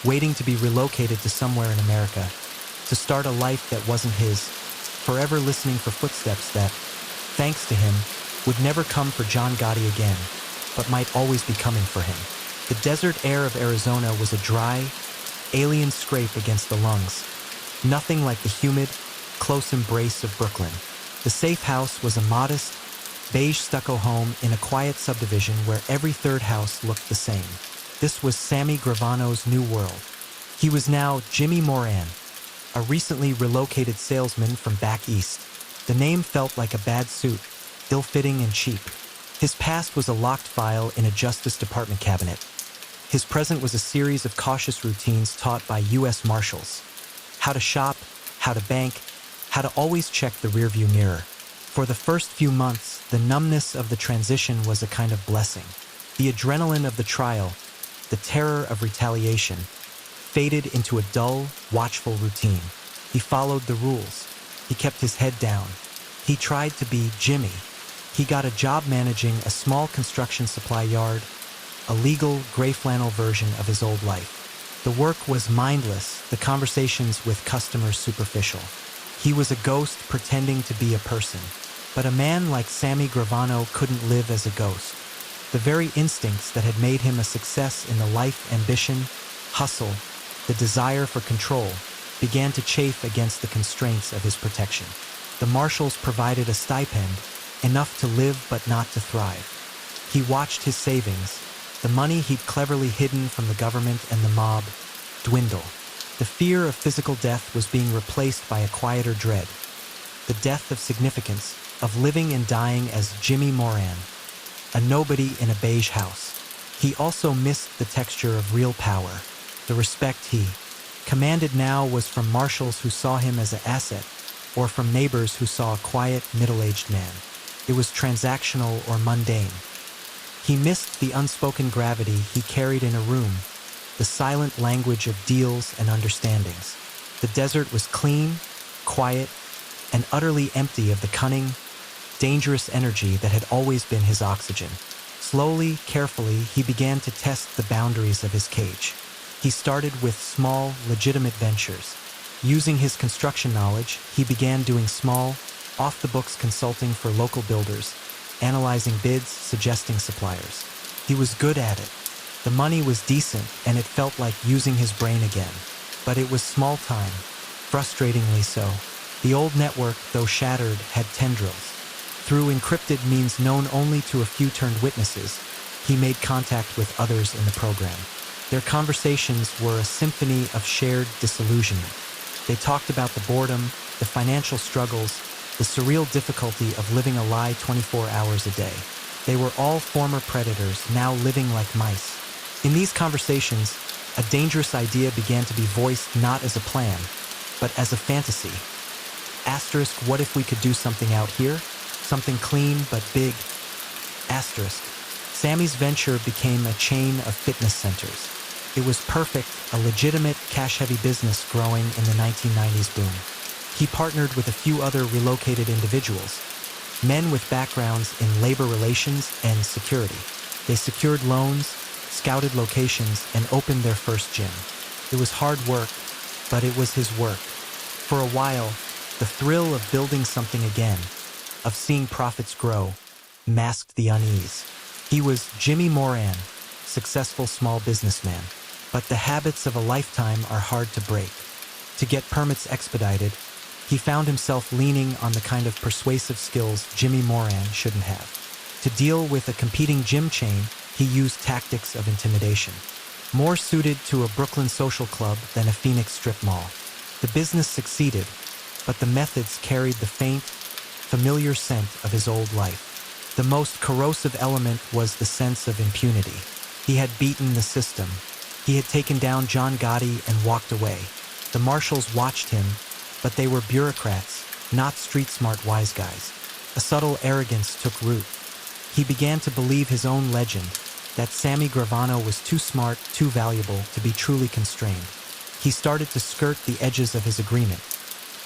waiting to be relocated to somewhere in America, to start a life that wasn't his, forever listening for footsteps that, thanks to him, would never come for John Gotti again, but might always be coming for him. The desert air of Arizona was a dry, alien scrape against the lungs, nothing like the humid, close embrace of Brooklyn. The safe house was a modest, beige stucco home in a quiet subdivision where every third house looked the same. This was Sammy Gravano's new world. He was now Jimmy Moran, a recently relocated salesman from back east. The name felt like a bad suit, ill-fitting and cheap. His past was a locked file in a Justice Department cabinet. His present was a series of cautious routines taught by U.S. Marshals. How to shop, how to bank, how to always check the rearview mirror. For the first few months, the numbness of the transition was a kind of blessing. The adrenaline of the trial, the terror of retaliation, faded into a dull, watchful routine. He followed the rules. He kept his head down. He tried to be Jimmy. He got a job managing a small construction supply yard, a legal, gray flannel version of his old life. The work was mindless, the conversations with customers superficial. He was a ghost pretending to be a person. But a man like Sammy Gravano couldn't live as a ghost. The very instincts that had made him a success in the life ambition, hustle, the desire for control, began to chafe against the constraints of his protection. The marshals provided a stipend, enough to live but not to thrive. He watched his savings, the money he'd cleverly hidden from the government and the mob, dwindle. The fear of physical death was being replaced by a quieter dread. The death of significance, of living and dying as Jimmy Moran, a nobody in a beige house. He also missed the texture of real power. The respect he commanded now was from marshals who saw him as an asset, or from neighbors who saw a quiet, middle-aged man. It was transactional or mundane. He missed the unspoken gravity he carried in a room, the silent language of deals and understandings. The desert was clean, quiet, and utterly empty of the cunning, dangerous energy that had always been his oxygen. Slowly, carefully, he began to test the boundaries of his cage. He started with small, legitimate ventures. Using his construction knowledge, he began doing small, off-the-books consulting for local builders, analyzing bids, suggesting suppliers. He was good at it. The money was decent, and it felt like using his brain again. But it was small time, frustratingly so. The old network, though shattered, had tendrils. Through encrypted means known only to a few turned witnesses, he made contact with others in the program. Their conversations were a symphony of shared disillusionment. They talked about the boredom, the financial struggles, the surreal difficulty of living a lie 24 hours a day. They were all former predators, now living like mice. In these conversations, a dangerous idea began to be voiced not as a plan, but as a fantasy. Asterisk, what if we could do something out here? Something clean but big. Asterisk. Sammy's venture became a chain of fitness centers. It was perfect, a legitimate, cash-heavy business growing in the 1990s boom. He partnered with a few other relocated individuals, men with backgrounds in labor relations and security. They secured loans, scouted locations, and opened their first gym. It was hard work, but it was his work. For a while, the thrill of building something again, of seeing profits grow, masked the unease. He was Jimmy Moran, successful small businessman. But the habits of a lifetime are hard to break. To get permits expedited, he found himself leaning on the kind of persuasive skills Jimmy Moran shouldn't have. To deal with a competing gym chain, he used tactics of intimidation, more suited to a Brooklyn social club than a Phoenix strip mall. The business succeeded, but the methods carried the faint, familiar scent of his old life. The most corrosive element was the sense of impunity. He had beaten the system. He had taken down John Gotti and walked away. The marshals watched him, but they were bureaucrats, not street-smart wise guys. A subtle arrogance took root. He began to believe his own legend, that Sammy Gravano was too smart, too valuable to be truly constrained. He started to skirt the edges of his agreement,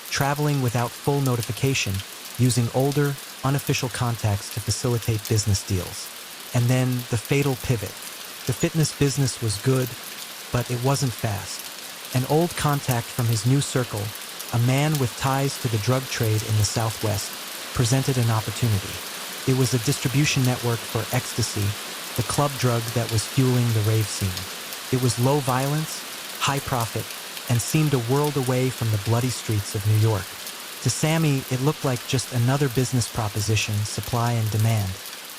traveling without full notification, using older, unofficial contacts to facilitate business deals. And then the fatal pivot. The fitness business was good, but it wasn't fast. An old contact from his new circle, a man with ties to the drug trade in the Southwest, presented an opportunity. It was a distribution network for ecstasy, the club drug that was fueling the rave scene. It was low violence, high profit, and seemed a world away from the bloody streets of New York. To Sammy, it looked like just another business proposition, supply and demand.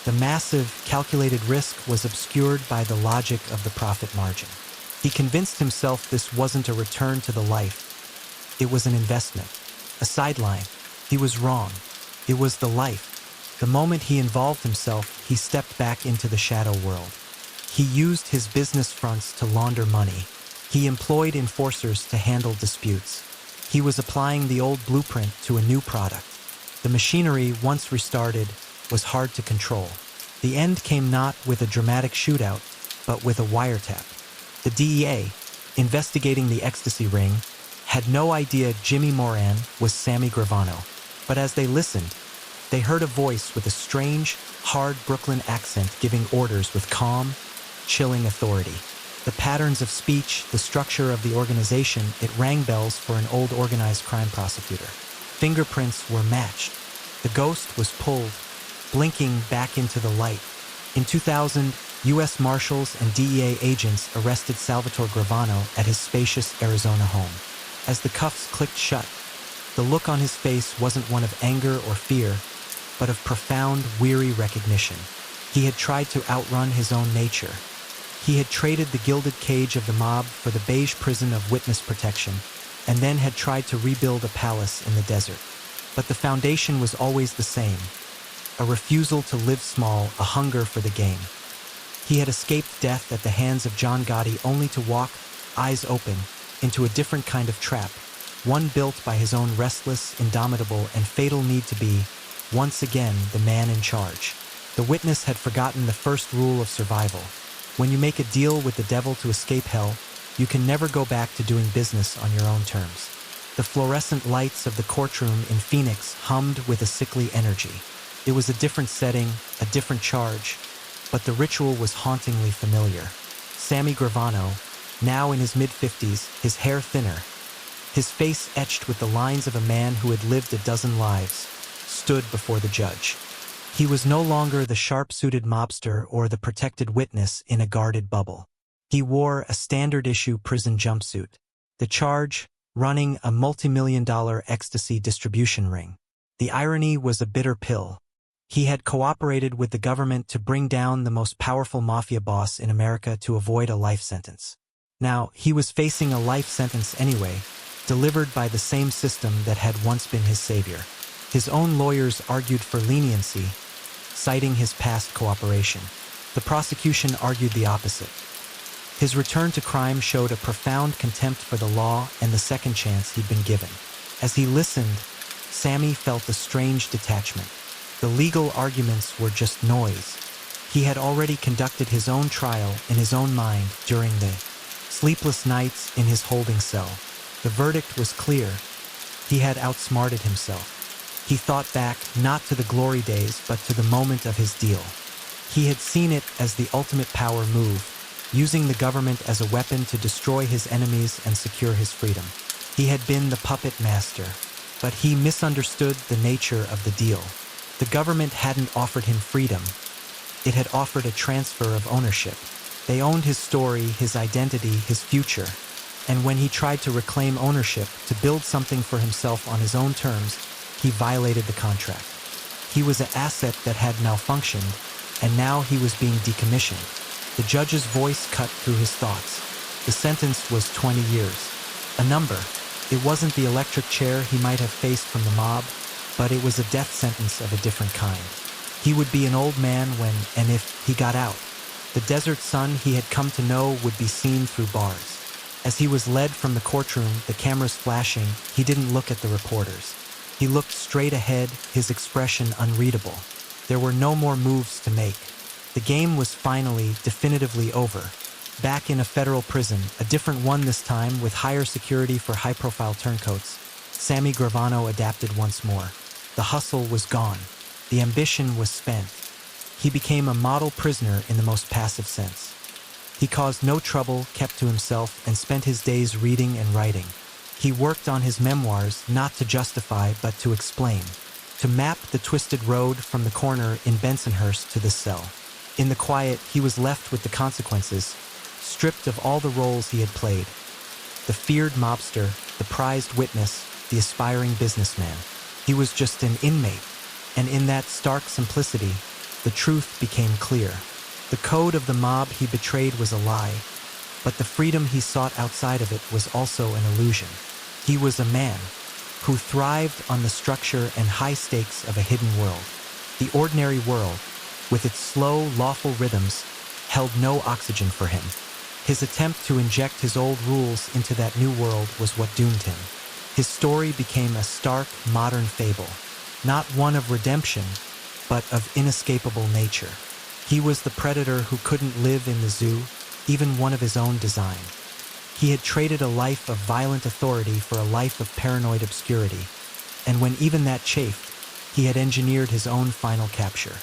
The massive, calculated risk was obscured by the logic of the profit margin. He convinced himself this wasn't a return to the life. It was an investment, a sideline. He was wrong. It was the life. The moment he involved himself, he stepped back into the shadow world. He used his business fronts to launder money. He employed enforcers to handle disputes. He was applying the old blueprint to a new product. The machinery, once restarted, was hard to control. The end came not with a dramatic shootout, but with a wiretap. The DEA, investigating the ecstasy ring, had no idea Jimmy Moran was Sammy Gravano. But as they listened, they heard a voice with a strange, hard Brooklyn accent giving orders with calm, chilling authority. The patterns of speech, the structure of the organization, it rang bells for an old organized crime prosecutor. Fingerprints were matched. The ghost was pulled, blinking back into the light. In 2000, U.S. Marshals and DEA agents arrested Salvatore Gravano at his spacious Arizona home. As the cuffs clicked shut, the look on his face wasn't one of anger or fear, but of profound, weary recognition. He had tried to outrun his own nature. He had traded the gilded cage of the mob for the beige prison of witness protection, and then had tried to rebuild a palace in the desert. But the foundation was always the same: a refusal to live small, a hunger for the game. He had escaped death at the hands of John Gotti only to walk, eyes open, into a different kind of trap, one built by his own restless, indomitable, and fatal need to be, once again, the man in charge. The witness had forgotten the first rule of survival. When you make a deal with the devil to escape hell, you can never go back to doing business on your own terms. The fluorescent lights of the courtroom in Phoenix hummed with a sickly energy. It was a different setting, a different charge, but the ritual was hauntingly familiar. Sammy Gravano, now in his mid-50s, his hair thinner, his face etched with the lines of a man who had lived a dozen lives, stood before the judge. He was no longer the sharp-suited mobster or the protected witness in a guarded bubble. He wore a standard-issue prison jumpsuit. The charge, running a multi-million-dollar ecstasy distribution ring. The irony was a bitter pill. He had cooperated with the government to bring down the most powerful mafia boss in America to avoid a life sentence. Now, he was facing a life sentence anyway, delivered by the same system that had once been his savior. His own lawyers argued for leniency, citing his past cooperation. The prosecution argued the opposite. His return to crime showed a profound contempt for the law and the second chance he'd been given. As he listened, Sammy felt a strange detachment. The legal arguments were just noise. He had already conducted his own trial in his own mind during the sleepless nights in his holding cell. The verdict was clear. He had outsmarted himself. He thought back not to the glory days but to the moment of his deal. He had seen it as the ultimate power move, using the government as a weapon to destroy his enemies and secure his freedom. He had been the puppet master, but he misunderstood the nature of the deal. The government hadn't offered him freedom. It had offered a transfer of ownership. They owned his story, his identity, his future. And when he tried to reclaim ownership, to build something for himself on his own terms, he violated the contract. He was an asset that had malfunctioned, and now he was being decommissioned. The judge's voice cut through his thoughts. The sentence was 20 years. A number. It wasn't the electric chair he might have faced from the mob, but it was a death sentence of a different kind. He would be an old man when, and if, he got out. The desert sun he had come to know would be seen through bars. As he was led from the courtroom, the cameras flashing, he didn't look at the reporters. He looked straight ahead, his expression unreadable. There were no more moves to make. The game was finally, definitively over. Back in a federal prison, a different one this time with higher security for high-profile turncoats, Sammy Gravano adapted once more. The hustle was gone. The ambition was spent. He became a model prisoner in the most passive sense. He caused no trouble, kept to himself, and spent his days reading and writing. He worked on his memoirs not to justify but to explain, to map the twisted road from the corner in Bensonhurst to the cell. In the quiet, he was left with the consequences, stripped of all the roles he had played. The feared mobster, the prized witness, the aspiring businessman. He was just an inmate, and in that stark simplicity, the truth became clear. The code of the mob he betrayed was a lie, but the freedom he sought outside of it was also an illusion. He was a man who thrived on the structure and high stakes of a hidden world. The ordinary world, with its slow, lawful rhythms, held no oxygen for him. His attempt to inject his old rules into that new world was what doomed him. His story became a stark, modern fable, not one of redemption, but of inescapable nature. He was the predator who couldn't live in the zoo, even one of his own design. He had traded a life of violent authority for a life of paranoid obscurity, and when even that chafed, he had engineered his own final capture.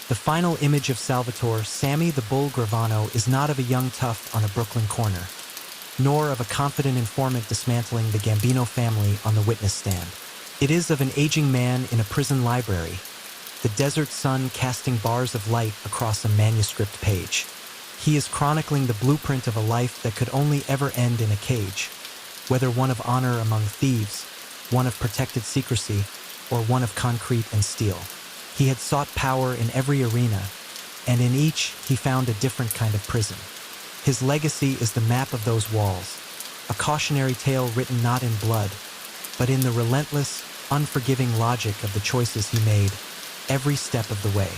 The final image of Salvatore, Sammy the Bull Gravano, is not of a young tough on a Brooklyn corner, nor of a confident informant dismantling the Gambino family on the witness stand. It is of an aging man in a prison library, the desert sun casting bars of light across a manuscript page. He is chronicling the blueprint of a life that could only ever end in a cage, whether one of honor among thieves, one of protected secrecy, or one of concrete and steel. He had sought power in every arena, and in each he found a different kind of prison. His legacy is the map of those walls, a cautionary tale written not in blood, but in the relentless, unforgiving logic of the choices he made every step of the way.